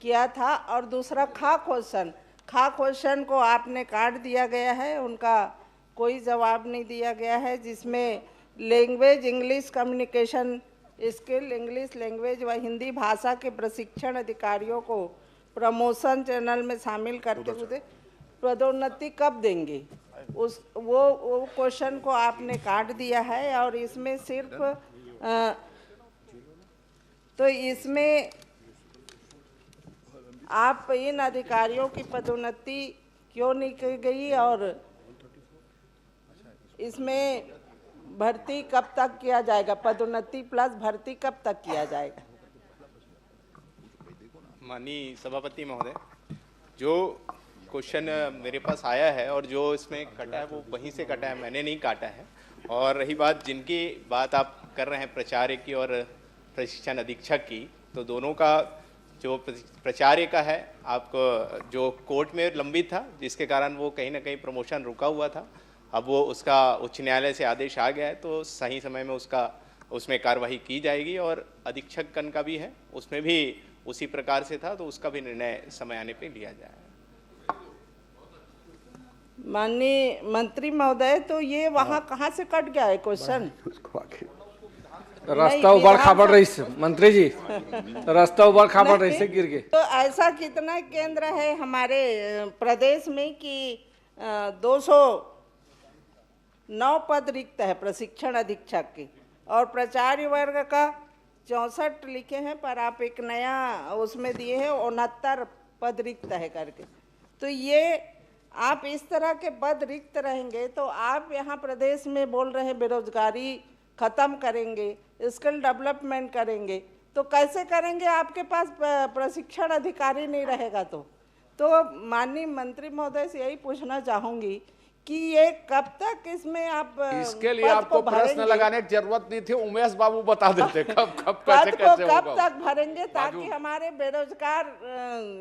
किया था और दूसरा खा क्वेश्चन को आपने काट दिया गया है, उनका कोई जवाब नहीं दिया गया है, जिसमें language English communication skill English language व हिंदी भाषा के प्रशिक्षण अधिकारियों को प्रमोशन चैनल में शामिल करते हुए पदोन्नति कब देंगे, वो क्वेश्चन को आपने काट दिया है और इसमें सिर्फ तो इसमें आप इन अधिकारियों की पदोन्नति क्यों नहीं की गई और इसमें भर्ती कब तक किया जाएगा, पदोन्नति प्लस भर्ती कब तक किया जाएगा? माननीय सभापति महोदय, जो क्वेश्चन मेरे पास आया है और जो इसमें कटा है वो वहीं से कटा है, मैंने नहीं काटा है। और रही बात जिनकी बात आप कर रहे हैं प्रचार्य की और प्रशिक्षण अधीक्षक की, तो दोनों का जो प्रचार्य का है आपको जो कोर्ट में लंबित था जिसके कारण वो कहीं ना कहीं प्रमोशन रुका हुआ था, अब वो उसका उच्च न्यायालय से आदेश आ गया है तो सही समय में उसमें कार्रवाई की जाएगी। और अधीक्षक कन का भी है, उसमें भी उसी प्रकार से था तो उसका भी निर्णय समय आने पे लिया जाएगा। माननीय मंत्री महोदय, तो ये वहाँ कहाँ से कट गया है क्वेश्चन? रास्ता उबड़ खाबड़ रही से मंत्री जी, रास्ता उबड़ खाबड़ रही से गिर गए। तो ऐसा कितना केंद्र है हमारे प्रदेश में कि 209 पद रिक्त है प्रशिक्षण अधीक्षक के और प्राचार्य वर्ग का 64 लिखे हैं, पर आप एक नया उसमें दिए हैं 69 पद रिक्त है करके। तो ये आप इस तरह के पद रिक्त रहेंगे तो आप यहाँ प्रदेश में बोल रहे हैं बेरोजगारी खत्म करेंगे, स्किल डेवलपमेंट करेंगे, तो कैसे करेंगे? आपके पास प्रशिक्षण अधिकारी नहीं रहेगा तो माननीय मंत्री महोदय से यही पूछना चाहूंगी कि ये कब तक इसमें आप इसके लिए आपको प्रश्न लगाने की जरूरत नहीं थी, उमेश बाबू बता देते कब पद को कब तक भरेंगे ताकि हमारे बेरोजगार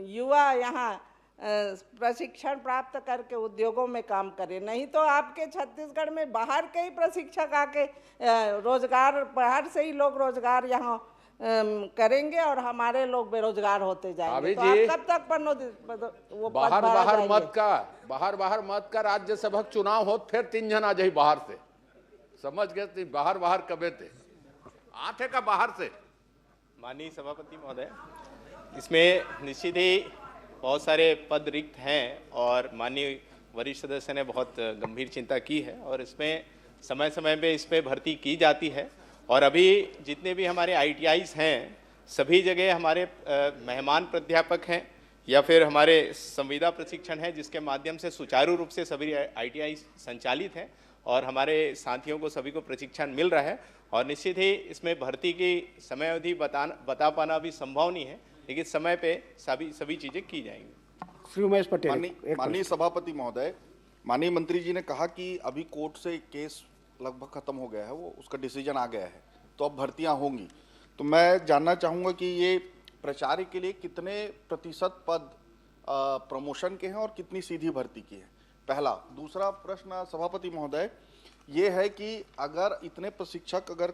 युवा यहाँ प्रशिक्षण प्राप्त करके उद्योगों में काम करें। नहीं तो आपके छत्तीसगढ़ में बाहर के ही प्रशिक्षक आके रोजगार, बाहर से ही लोग रोजगार यहाँ करेंगे और हमारे लोग बेरोजगार होते जाएंगे। तो आप कब तक वो बाहर मत का राज्यसभा चुनाव हो फिर 3 जन आ जाए बाहर से, समझ गए? बाहर कबे थे आते का बाहर से। माननीय सभापति महोदय, इसमें निश्चित ही बहुत सारे पद रिक्त हैं और माननीय वरिष्ठ सदस्य ने बहुत गंभीर चिंता की है और इसमें समय समय पे इस पे भर्ती की जाती है। और अभी जितने भी हमारे ITIs हैं सभी जगह हमारे मेहमान प्राध्यापक हैं या फिर हमारे संविदा प्रशिक्षण है जिसके माध्यम से सुचारू रूप से सभी ITIs संचालित हैं और हमारे साथियों को सभी को प्रशिक्षण मिल रहा है। और निश्चित ही इसमें भर्ती की समय अवधि बता पाना अभी संभव नहीं है, लेकिन समय पे सभी चीजें की जाएंगी। श्री उमेश पटेल। माननीय सभापति महोदय, माननीय मंत्री जी ने कहा कि अभी कोर्ट से केस लगभग खत्म हो गया है, वो उसका डिसीजन आ गया है तो अब भर्तियां होंगी। तो मैं जानना चाहूँगा कि ये प्राचार्य के लिए कितने प्रतिशत पद प्रमोशन के हैं और कितनी सीधी भर्ती की है, पहला। दूसरा प्रश्न सभापति महोदय ये है कि अगर इतने प्रशिक्षक अगर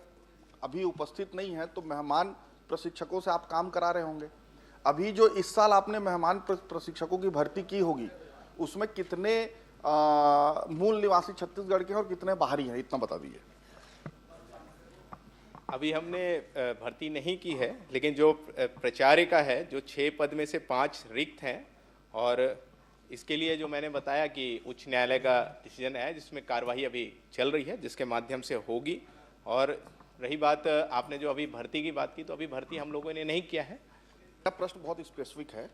अभी उपस्थित नहीं है तो मेहमान प्रशिक्षकों से आप काम करा रहे होंगे। अभी जो इस साल आपने मेहमान प्रशिक्षकों की भर्ती की होगी उसमें कितने मूल निवासी छत्तीसगढ़ के हैं और कितने बाहरी हैं, इतना बता दीजिए। अभी हमने भर्ती नहीं की है, लेकिन जो प्राचार्य का है जो 6 पद में से 5 रिक्त हैं और इसके लिए जो मैंने बताया कि उच्च न्यायालय का डिसीजन है जिसमें कार्यवाही अभी चल रही है जिसके माध्यम से होगी। और रही बात आपने जो अभी भर्ती की बात की, तो अभी भर्ती हम लोगों ने नहीं किया है। प्रश्न बहुत स्पेसिफिक है।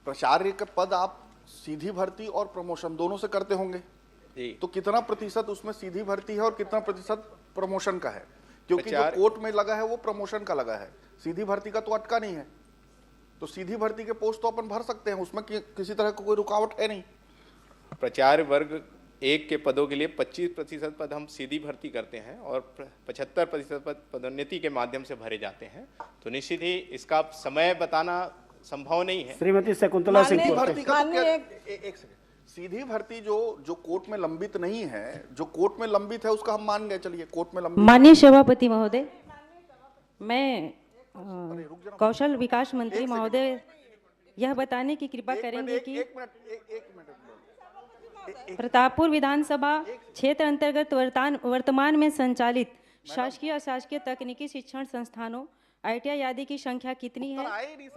प्राचार्य का पद आप सीधी भर्ती और प्रमोशन दोनों से करते होंगे जी, तो कितना प्रतिशत उसमें सीधी भर्ती है और कितना प्रतिशत प्रमोशन का है? क्योंकि जो कोर्ट में लगा है वो प्रमोशन का लगा है, सीधी भर्ती का तो अटका नहीं है। तो सीधी भर्ती के पोस्ट तो अपन भर सकते हैं, उसमें किसी तरह का कोई रुकावट है नहीं। प्राचार्य वर्ग 1 के पदों के लिए 25% पद हम सीधी भर्ती करते हैं और 75% पद पदोन्नति के माध्यम से भरे जाते हैं। तो निश्चित ही इसका समय बताना संभव नहीं है। श्रीमती शकुंतला सिंह। एक सेकंड, सीधी भर्ती जो कोर्ट में लंबित नहीं है, जो कोर्ट में लंबित है उसका हम मान गए, चलिए कोर्ट में लंबित। माननीय सभापति महोदय, मैं कौशल विकास मंत्री महोदय यह बताने की कृपा करेंगे कि प्रतापपुर विधानसभा क्षेत्र अंतर्गत वर्तमान में संचालित शासकीय अशासकीय तकनीकी शिक्षण संस्थानों ITI आदि की संख्या कितनी है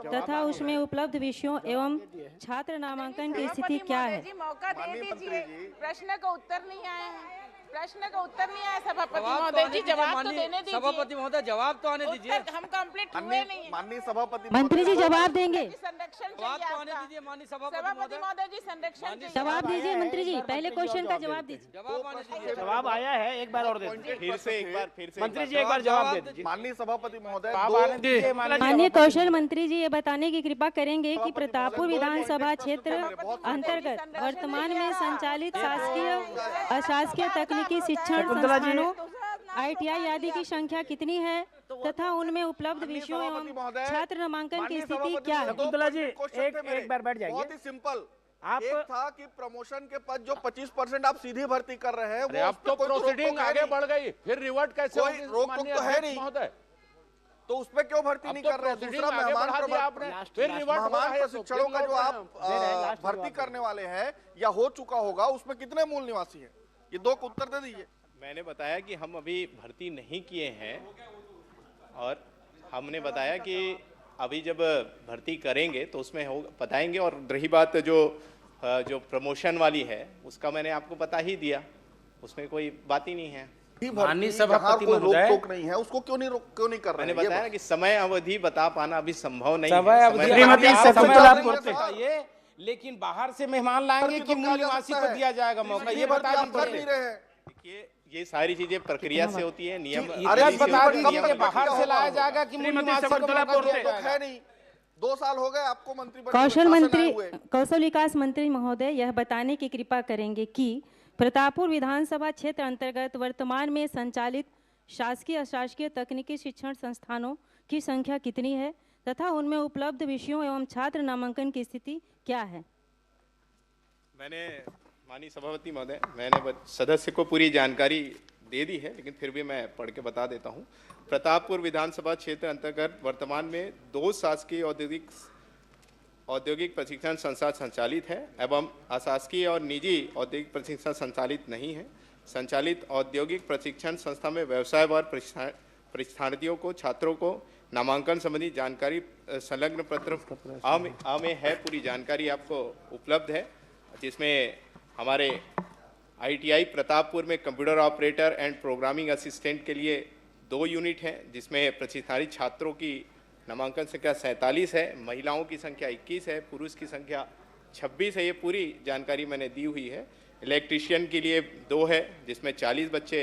तथा उसमें उपलब्ध विषयों एवं छात्र नामांकन की स्थिति क्या है? मौका दे दीजिए, प्रश्न का उत्तर नहीं आया है, प्रश्न का उत्तर नहीं आया सभापति महोदय जी, जवाब तो देने दीजिए। सभापति महोदय जवाब तो आने दीजिए। हम कंप्लीट हुए नहीं। माननीय सभापति मंत्री जी जवाब देंगे। संरक्षण जवाब तो आने दीजिए माननीय सभापति महोदय जी, संरक्षण जवाब दीजिए मंत्री जी, पहले क्वेश्चन का जवाब दीजिए। जवाब आने दीजिए। जवाब आया है, एक बार और दे दीजिए। फिर से एक बार मंत्री जी एक बार जवाब दे दीजिए। माननीय सभापति महोदय माननीय कौशल मंत्री जी ये बताने की कृपा करेंगे कि प्रतापपुर विधानसभा क्षेत्र अंतर्गत वर्तमान में संचालित शासकीय अशासकीय तकनीकी शिक्षण संस्थानों ITI आदि की संख्या कितनी है तथा उनमें उपलब्ध विषयों एवं छात्र नामांकन की स्थिति क्या है? शकुंतला जी एक बार बैठ जाइए। बहुत ही सिंपल। आप एक था कि प्रमोशन के पद जो 25% आप सीधी भर्ती कर रहे हैं, वो अब तो प्रोसीडिंग आगे बढ़ गई, फिर रिवर्ट कैसे कोई होगी रोक टोक तो है नहीं, महोदय? तो उस पे क्यों भर्ती नहीं कर रहे हैं? दूसरा मेहमान प्रशिक्षणों का जो आप भर्ती करने वाले हैं या हो चुका होगा, उसमें कितने मूल निवासी हैं? ये दो को उत्तर दे दीजिए। मैंने बताया कि हम अभी भर्ती नहीं किए हैं और हमने बताया कि अभी जब भर्ती करेंगे तो उसमें हो बताएंगे। और रही बात जो प्रमोशन वाली है उसका मैंने आपको बता ही दिया, उसमें कोई बात ही नहीं है। माननीय सभापति महोदय रोक नहीं है, उसको क्यों नहीं कर रहे हैं? मैंने बताया कि समय अवधि बता पाना अभी संभव नहीं समय है। बताइए, लेकिन बाहर से मेहमान लाएंगे कि मूल निवासी को दिया जाएगा मौका, ये बता दीजिए। ये सारी चीजें प्रक्रिया से होती है, नियम बता दीजिए बाहर से लाया जाएगा कि मूल निवासी को मौका दिया जाएगा। है नहीं, 2 साल हो गए आपको मंत्री कौशल विकास मंत्री महोदय यह बताने की कृपा करेंगे कि प्रतापपुर विधानसभा क्षेत्र अंतर्गत वर्तमान में संचालित शासकीय अशासकीय तकनीकी शिक्षण संस्थानों की संख्या कितनी है तथा उनमें उपलब्ध विषयों एवं छात्र नामांकन की स्थिति क्या है? मैंने माननीय सभापति महोदय, मैंने सदस्य को पूरी जानकारी दे दी है, लेकिन फिर भी मैं पढ़ के बता देता हूँ। प्रतापपुर विधानसभा क्षेत्र अंतर्गत वर्तमान में 2 शासकीय औद्योगिक प्रशिक्षण संस्था संचालित है एवं अशासकीय और निजी औद्योगिक प्रशिक्षण संचालित नहीं है। संचालित औद्योगिक प्रशिक्षण संस्था में व्यवसायवार प्रशिक्षणार्थियों को छात्रों को नामांकन संबंधी जानकारी संलग्न पत्र आ में है, पूरी जानकारी आपको उपलब्ध है, जिसमें हमारे ITI प्रतापपुर में computer operator and programming assistant के लिए 2 यूनिट हैं, जिसमें प्रशिक्षणार्थी छात्रों की नामांकन संख्या 47 है, महिलाओं की संख्या 21 है, पुरुष की संख्या 26 है। ये पूरी जानकारी मैंने दी हुई है। इलेक्ट्रीशियन के लिए 2 है, जिसमें 40 बच्चे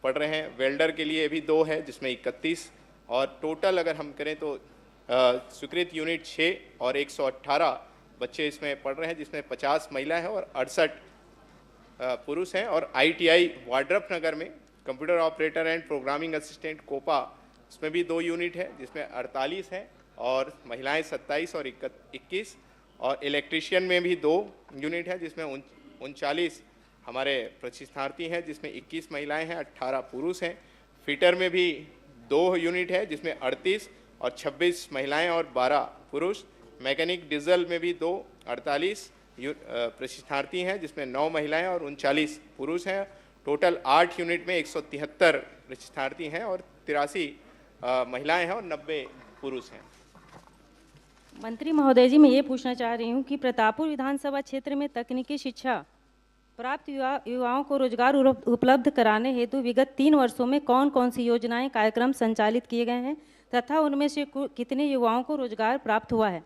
पढ़ रहे हैं। वेल्डर के लिए भी 2 है, जिसमें 31, और टोटल अगर हम करें तो स्वीकृत यूनिट 6 और 118 बच्चे इसमें पढ़ रहे हैं, जिसमें 50 महिला हैं और 68 पुरुष हैं। और ITI वाड्रफ नगर में computer operator and programming assistant COPA, उसमें भी 2 यूनिट है, जिसमें 48 हैं और महिलाएं 27 और 21। और इलेक्ट्रीशियन में भी 2 यूनिट है, जिसमें 39 हमारे प्रशिक्षणार्थी हैं, जिसमें 21 महिलाएं हैं, 18 पुरुष हैं। फिटर में भी 2 यूनिट है, जिसमें 38 और 26 महिलाएं और 12 पुरुष। मैकेनिक डीजल में भी 2 48 प्रशिक्षणार्थी हैं, जिसमें 9 महिलाएं और 39 पुरुष हैं। टोटल 8 यूनिट में 173 प्रशिक्षणार्थी हैं और 83 महिलाएं हैं और 90 पुरुष हैं। मंत्री महोदय जी, मैं ये पूछना चाह रही हूँ कि प्रतापपुर विधानसभा क्षेत्र में तकनीकी शिक्षा प्राप्त युवाओं को रोजगार उपलब्ध कराने हेतु विगत 3 वर्षों में कौन कौन सी योजनाएं कार्यक्रम संचालित किए गए हैं तथा उनमें से कितने युवाओं को रोजगार प्राप्त हुआ है?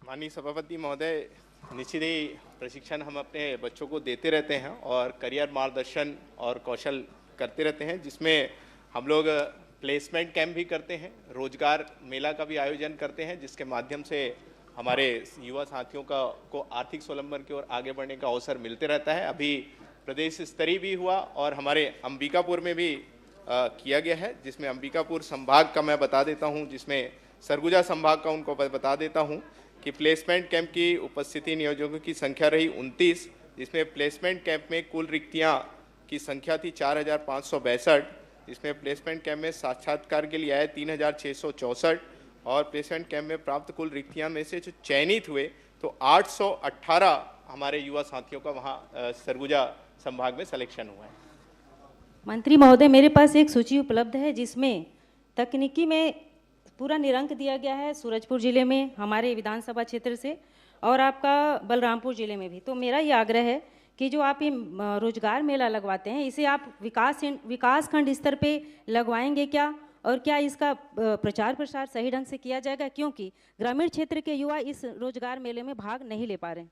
माननीय सभापति महोदय, निश्चित ही प्रशिक्षण हम अपने बच्चों को देते रहते हैं और करियर मार्गदर्शन और कौशल करते रहते हैं, जिसमें हम लोग प्लेसमेंट कैंप भी करते हैं, रोजगार मेला का भी आयोजन करते हैं, जिसके माध्यम से हमारे युवा साथियों को आर्थिक स्वावलंबन की ओर आगे बढ़ने का अवसर मिलते रहता है। अभी प्रदेश स्तरीय भी हुआ और हमारे अंबिकापुर में भी किया गया है, जिसमें अंबिकापुर संभाग का मैं बता देता हूं, जिसमें सरगुजा संभाग का उनको बता देता हूं कि प्लेसमेंट कैंप की उपस्थिति नियोजकों की संख्या रही 29, जिसमें प्लेसमेंट कैंप में कुल रिक्तियां की संख्या थी 4562, जिसमें प्लेसमेंट कैंप में साक्षात्कार के लिए आए 3664 और प्लेसमेंट कैंप में प्राप्त कुल रिक्तियां में से जो चयनित हुए तो 818 हमारे युवा साथियों का वहाँ सरगुजा संभाग में सिलेक्शन हुआ है। मंत्री महोदय, मेरे पास एक सूची उपलब्ध है जिसमें तकनीकी में पूरा निरंक दिया गया है सूरजपुर जिले में हमारे विधानसभा क्षेत्र से, और आपका बलरामपुर जिले में भी। तो मेरा ये आग्रह है कि जो आप ये रोजगार मेला लगवाते हैं, इसे आप विकासखंड स्तर पे लगवाएंगे क्या, और क्या इसका प्रचार प्रसार सही ढंग से किया जाएगा, क्योंकि ग्रामीण क्षेत्र के युवा इस रोजगार मेले में भाग नहीं ले पा रहे हैं।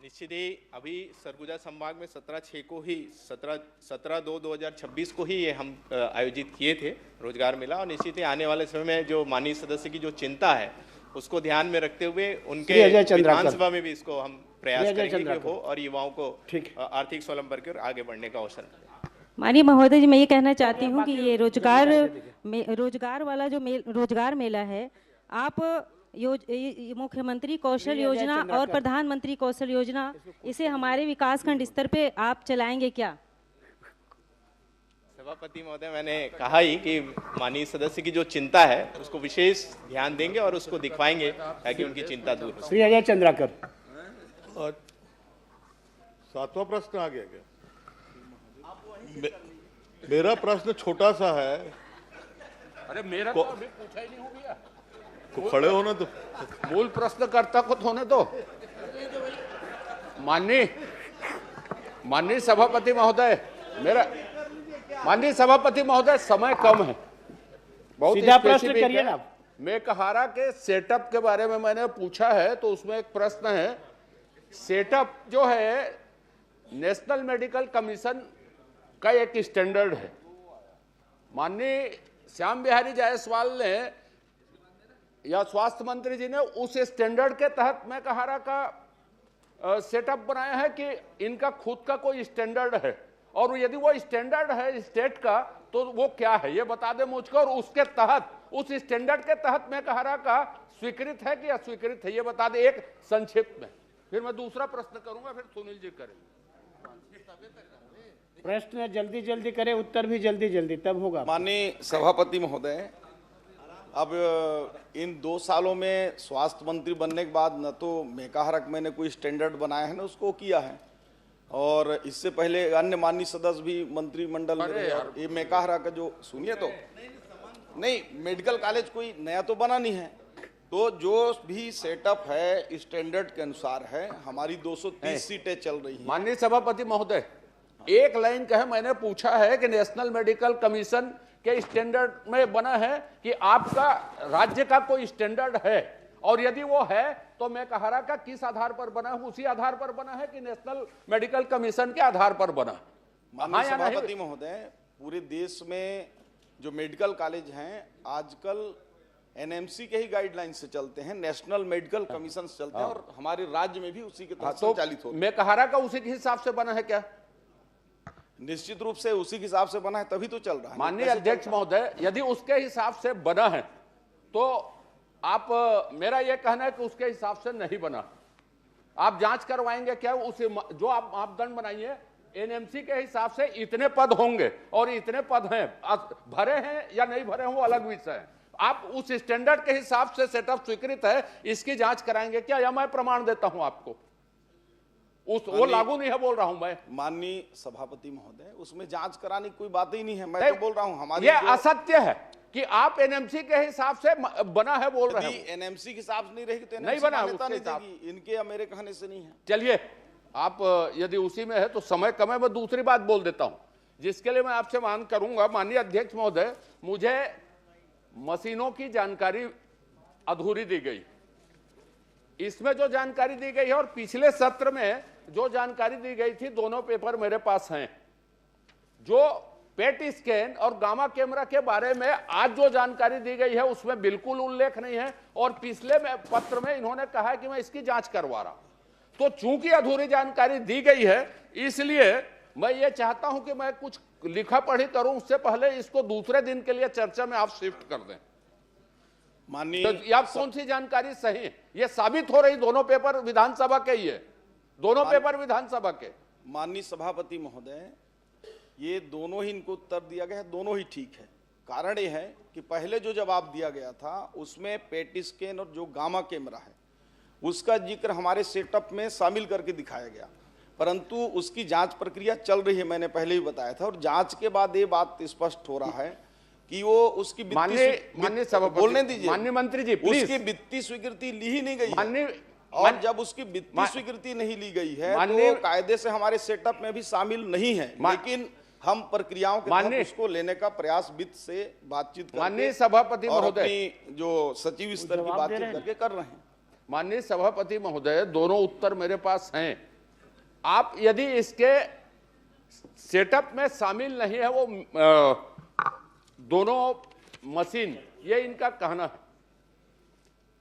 निश्चित ही अभी सरगुजा संभाग में 17/6 को ही 17/2/2026 को ही ये हम आयोजित किए थे रोजगार मेला, और निश्चित ही आने वाले समय में जो माननीय सदस्य की जो चिंता है उसको ध्यान में रखते हुए उनके विधानसभा में भी इसको हम प्रयास करेंगे कि हो और युवाओं को आर्थिक स्वावलंबन की ओर आगे बढ़ने का अवसर मिले। माननीय महोदय जी, मैं ये कहना चाहती हूँ कि ये रोजगार वाला जो रोजगार मेला है, आप मुख्यमंत्री कौशल योजना और प्रधानमंत्री कौशल योजना, इसे हमारे विकासखंड स्तर पे आप चलाएंगे क्या? सभापति महोदय, मैंने कहा ही कि माननीय सदस्य की जो चिंता है उसको विशेष ध्यान देंगे और उसको दिखवाएंगे ताकि उनकी चिंता दूर हो। श्री अजय चंद्राकर। और 7वां प्रश्न आ गया क्या? मेरा प्रश्न छोटा सा है। अरे मेरा तो अभी पूछा ही नहीं हो गया, तो खड़े होना तो मूल प्रश्नकर्ता को होने दो। माननीय सभापति महोदय, माननीय सभापति महोदय, समय कम है, बहुत सीधा प्रश्न करिए ना। मेकहारा के सेटअप के बारे में मैंने पूछा है, तो उसमें एक प्रश्न है। सेटअप जो है नेशनल मेडिकल कमीशन का एक स्टैंडर्ड है। माननीय श्याम बिहारी जायसवाल ने या स्वास्थ्य मंत्री जी ने उस स्टैंडर्ड के तहत मेकहारा का सेटअप बनाया है कि इनका खुद का कोई स्टैंडर्ड है, और यदि वो स्टैंडर्ड है स्टेट का तो वो क्या है ये बता दे मुझको, और उसके तहत उस स्टैंडर्ड के तहत मेकहारा का स्वीकृत है कि अस्वीकृत है ये बता दे एक संक्षिप्त में। फिर मैं दूसरा प्रश्न करूंगा, फिर सुनील जी करेंगे। प्रश्न जल्दी जल्दी करे, उत्तर भी जल्दी जल्दी, तब होगा। माननीय सभापति महोदय, अब इन 2 सालों में स्वास्थ्य मंत्री बनने के बाद न तो मेकहारा मैंने कोई स्टैंडर्ड बनाया है, न उसको किया है, और इससे पहले अन्य माननीय सदस्य भी मंत्रिमंडल में रहे, और ये मेकहारा का जो सुनिए तो नहीं, मेडिकल कॉलेज कोई नया तो बना नहीं है, तो जो भी सेटअप है स्टैंडर्ड के अनुसार है। हमारी 230 सीटें चल रही हैं। माननीय सभापति महोदय, एक लाइन कहे, मैंने पूछा है कि नेशनल मेडिकल कमीशन के स्टैंडर्ड में बना है कि आपका राज्य का कोई स्टैंडर्ड है, और यदि वो है तो मेकहारा का किस आधार पर बना है, उसी आधार पर बना है कि नेशनल मेडिकल कमीशन के आधार पर बना? माननीय सभापति महोदय, पूरे देश में जो मेडिकल कॉलेज हैं आजकल एनएमसी के ही गाइडलाइन से चलते हैं, नेशनल मेडिकल कमीशन से चलते हैं, और हमारे राज्य में भी उसी के तहत संचालित होते हैं। मेकहारा का उसी के हिसाब से बना है क्या? निश्चित रूप से उसी के हिसाब से बना है, तभी तो चल रहा है। माननीय अध्यक्ष महोदय, यदि उसके हिसाब से बना है तो आप, मेरा यह कहना है कि उसके हिसाब से नहीं बना। आप जांच करवाएंगे क्या? उसे जो आप मापदंड बनाइए, एनएमसी के हिसाब से इतने पद होंगे और इतने पद हैं, भरे हैं या नहीं भरे हैं वो अलग विषय है। आप उस स्टैंडर्ड के हिसाब से सेटअप स्वीकृत है, इसकी जांच कराएंगे क्या, या मैं प्रमाण देता हूं आपको? वो लागू नहीं है बोल रहा हूं मैं। माननीय सभापति महोदय, उसमें जांच कराने की कोई बात ही नहीं है। मैं तो बोल रहा हूं हमारी ये असत्य है कि आप एनएमसी के हिसाब से बना है बोल रहे हैं। एनएमसी के हिसाब से नहीं रहेगी तो नहीं बना, इनके या मेरे कहने से नहीं है। चलिए, आप यदि उसी में है तो समय कम है, मैं दूसरी बात बोल देता हूं जिसके लिए मैं आपसे मांग करूंगा। माननीय अध्यक्ष महोदय, मुझे मशीनों की जानकारी अधूरी दी गई। इसमें जो जानकारी दी गई है और पिछले सत्र में जो जानकारी दी गई थी, दोनों पेपर मेरे पास हैं। जो पेट स्कैन और गामा कैमरा के बारे में आज जो जानकारी दी गई है उसमें बिल्कुल उल्लेख नहीं है, और पिछले पत्र में इन्होंने कहा है कि मैं इसकी जांच करवा रहा हूं। तो चूंकि अधूरी जानकारी दी गई है, इसलिए मैं ये चाहता हूं कि मैं कुछ लिखा पढ़ी करूं, उससे पहले इसको दूसरे दिन के लिए चर्चा में आप शिफ्ट कर दें। माननीय तो आप कौन सी जानकारी सही है? ये साबित हो रही, दोनों पेपर विधानसभा के ही है, दोनों पेपर विधानसभा के। माननीय सभापति महोदय, ये दोनों ही इनको उत्तर दिया गया है, दोनों ही ठीक है। कारण ये है कि पहले जो जवाब दिया गया था उसमें पेट स्कैन और जो गामा कैमरा है उसका जिक्र हमारे सेटअप में शामिल करके दिखाया गया। परंतु उसकी जांच प्रक्रिया चल रही है, मैंने पहले ही बताया था। और जांच के बाद ये बात स्पष्ट हो रहा है कि वो उसकी माननीय सभापति, बोलने दीजिए, माननीय मंत्री जी प्लीज। उसकी वित्तीय स्वीकृति ली ही नहीं गई है। और मान- जब उसकी वित्तीय स्वीकृति नहीं ली गई है माननीय- तो कायदे से हमारे सेटअप में भी शामिल नहीं है, लेकिन हम प्रक्रियाओं के तहत उसको लेने का प्रयास वित्त से बातचीत माननीय सभापति और महोदय, अपनी जो सचिव स्तर की बातचीत करके कर रहे हैं। माननीय सभापति महोदय, दोनों उत्तर मेरे पास हैं। आप यदि इसके सेटअप में शामिल नहीं है वो दोनों मशीन, ये इनका कहना है,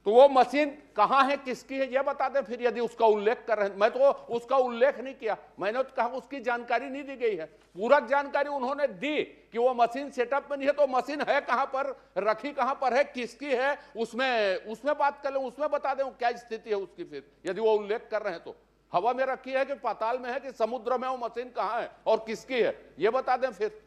तो वो मशीन कहां है, किसकी है, ये बता दें। फिर यदि उसका उल्लेख कर रहे हैं, मैं तो उसका उल्लेख नहीं किया, मैंने तो कहा उसकी जानकारी नहीं दी गई है। पूरा जानकारी उन्होंने दी कि वो मशीन सेटअप में नहीं है, तो मशीन है कहां पर, रखी कहां पर है, किसकी है, उसमें बात कर लें, उसमें बता दें क्या स्थिति है उसकी। फिर यदि वो उल्लेख कर रहे हैं तो हवा में रखी है कि पाताल में है कि समुद्र में, वो मशीन कहां है और किसकी है, ये बता दें। फिर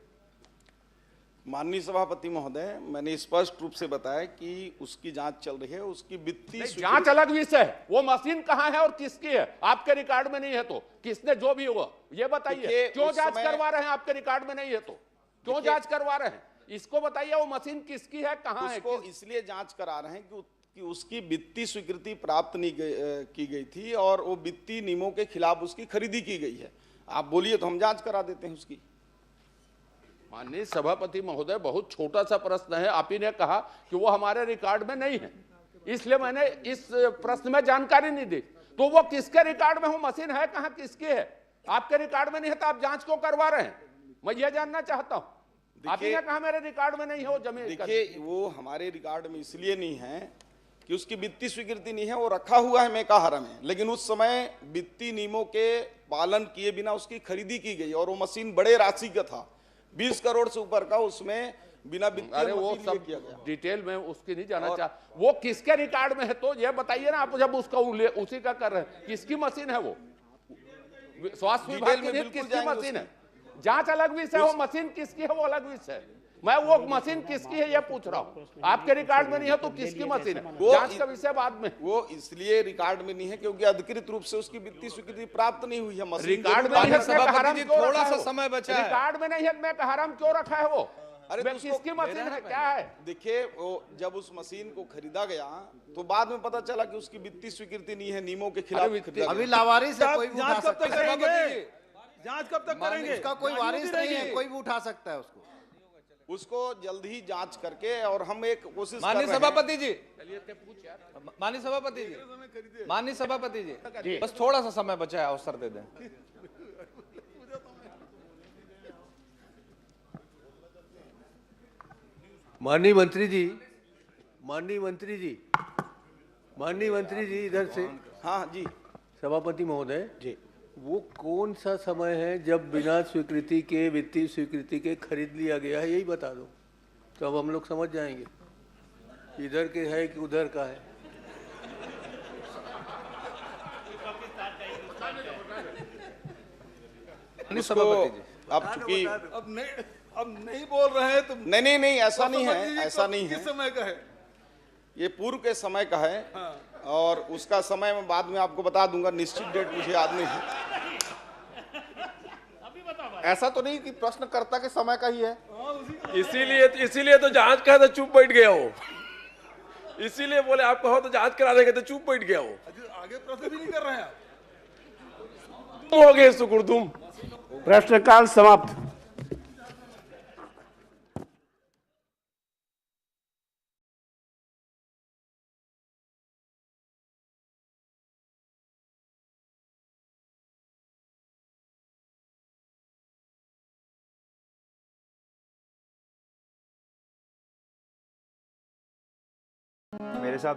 माननीय सभापति महोदय, मैंने स्पष्ट रूप से बताया कि उसकी जांच चल रही है, उसकी वित्तीय जांच अलग विषय है, वो मशीन कहां है और किसकी है आपके रिकॉर्ड में नहीं है तो किसने जो भी हुआ ये बताइए। क्यों जांच करवा रहे हैं, आपके रिकॉर्ड में नहीं है तो क्यों जांच करवा रहे हैं, इसको बताइए। वो मशीन किसकी है, कहां है। उसको इसलिए जांच करा रहे हैं कि उसकी वित्तीय स्वीकृति प्राप्त नहीं की गई थी और वो वित्तीय नियमों के खिलाफ उसकी खरीदी की गई है। आप बोलिए तो हम जांच करा देते हैं उसकी। माननीय सभापति महोदय, बहुत छोटा सा प्रश्न है। आप ही ने कहा कि वो हमारे रिकॉर्ड में नहीं है, इसलिए मैंने इस प्रश्न में जानकारी नहीं दी। तो वो किसके रिकॉर्ड में वो मशीन है कहां, किसकी है, आपके रिकॉर्ड में नहीं है तो आप जांच क्यों करवा रहे हैं, मैं ये जानना चाहता हूं। आप ही ने कहा मेरे रिकॉर्ड में नहीं है वो जमीन। देखिए, वो हमारे रिकॉर्ड में इसलिए नहीं है कि उसकी वित्तीय स्वीकृति नहीं है, वो रखा हुआ है मेकाहारा में, लेकिन उस समय वित्तीय नियमों के पालन किए बिना उसकी खरीदी की गई और वो मशीन बड़े राशि का था, 20 करोड़ से ऊपर का, उसमें बिना वित्तीय अरे वो सब डिटेल में उसकी नहीं जाना चाह, वो किसके रिकॉर्ड में है तो ये बताइए ना आप। जब उसका उसी का कर रहे हैं, किसकी मशीन है वो, स्वास्थ्य विभाग की किसकी मशीन है, जांच अलग विषय है, वो मशीन किसकी है वो अलग विषय है। मैं वो मशीन किसकी है ये पूछ रहा हूँ, आपके रिकॉर्ड में नहीं है तो किसकी मशीन है, जांच का विषय बाद में। वो इसलिए रिकॉर्ड में नहीं है क्योंकि अधिकृत रूप से उसकी वित्तीय स्वीकृति प्राप्त नहीं हुई है। मशीन रिकॉर्ड में नहीं है, थोड़ा सा समय बचा है, रिकॉर्ड में नहीं है, मैं हराम क्यों रखा है वो, अरे किसकी मशीन है, क्या है। देखिए, वो जब उस मशीन को खरीदा गया तो बाद में पता चला कि उसकी वित्तीय स्वीकृति नहीं है, नियमों के खिलाफ। अभी लावारिस है, कोई भी उठा जांच कब सकता तक है। करेंगे, जांच कब तक करेंगे, उसका कोई वारिस नहीं है, कोई भी उठा सकता है उसको जल्द ही जांच करके, और हम एक कोशिश माननीय कर रहे हैं। सभापति जी, माननीय सभापति जी, माननीय सभापति जी, बस थोड़ा सा समय बचा है, अवसर दे दें। माननीय मंत्री जी, माननीय मंत्री जी, माननीय मंत्री जी, इधर से। हाँ जी सभापति महोदय जी, वो कौन सा समय है जब बिना स्वीकृति के, वित्तीय स्वीकृति के खरीद लिया गया है, यही बता दो तो अब हम लोग समझ जाएंगे इधर के है कि उधर का है। अब चूंकि अब नहीं बोल रहे हैं तो नहीं, ऐसा नहीं है, ऐसा नहीं है। किस समय का है ये, पूर्व के समय का है। और उसका समय मैं बाद में आपको बता दूंगा, निश्चित डेट मुझे याद नहीं है। ऐसा तो नहीं कि प्रश्नकर्ता के समय का ही है। इसीलिए तो जांच का तो चुप बैठ गया हो, इसीलिए बोले आप कहो तो जांच करा देंगे तो चुप बैठ गया हो। आगे प्रश्न भी नहीं कर रहे हैं, तुम हो गए सुकुर तुम। प्रश्नकाल समाप्त। मेरे साथ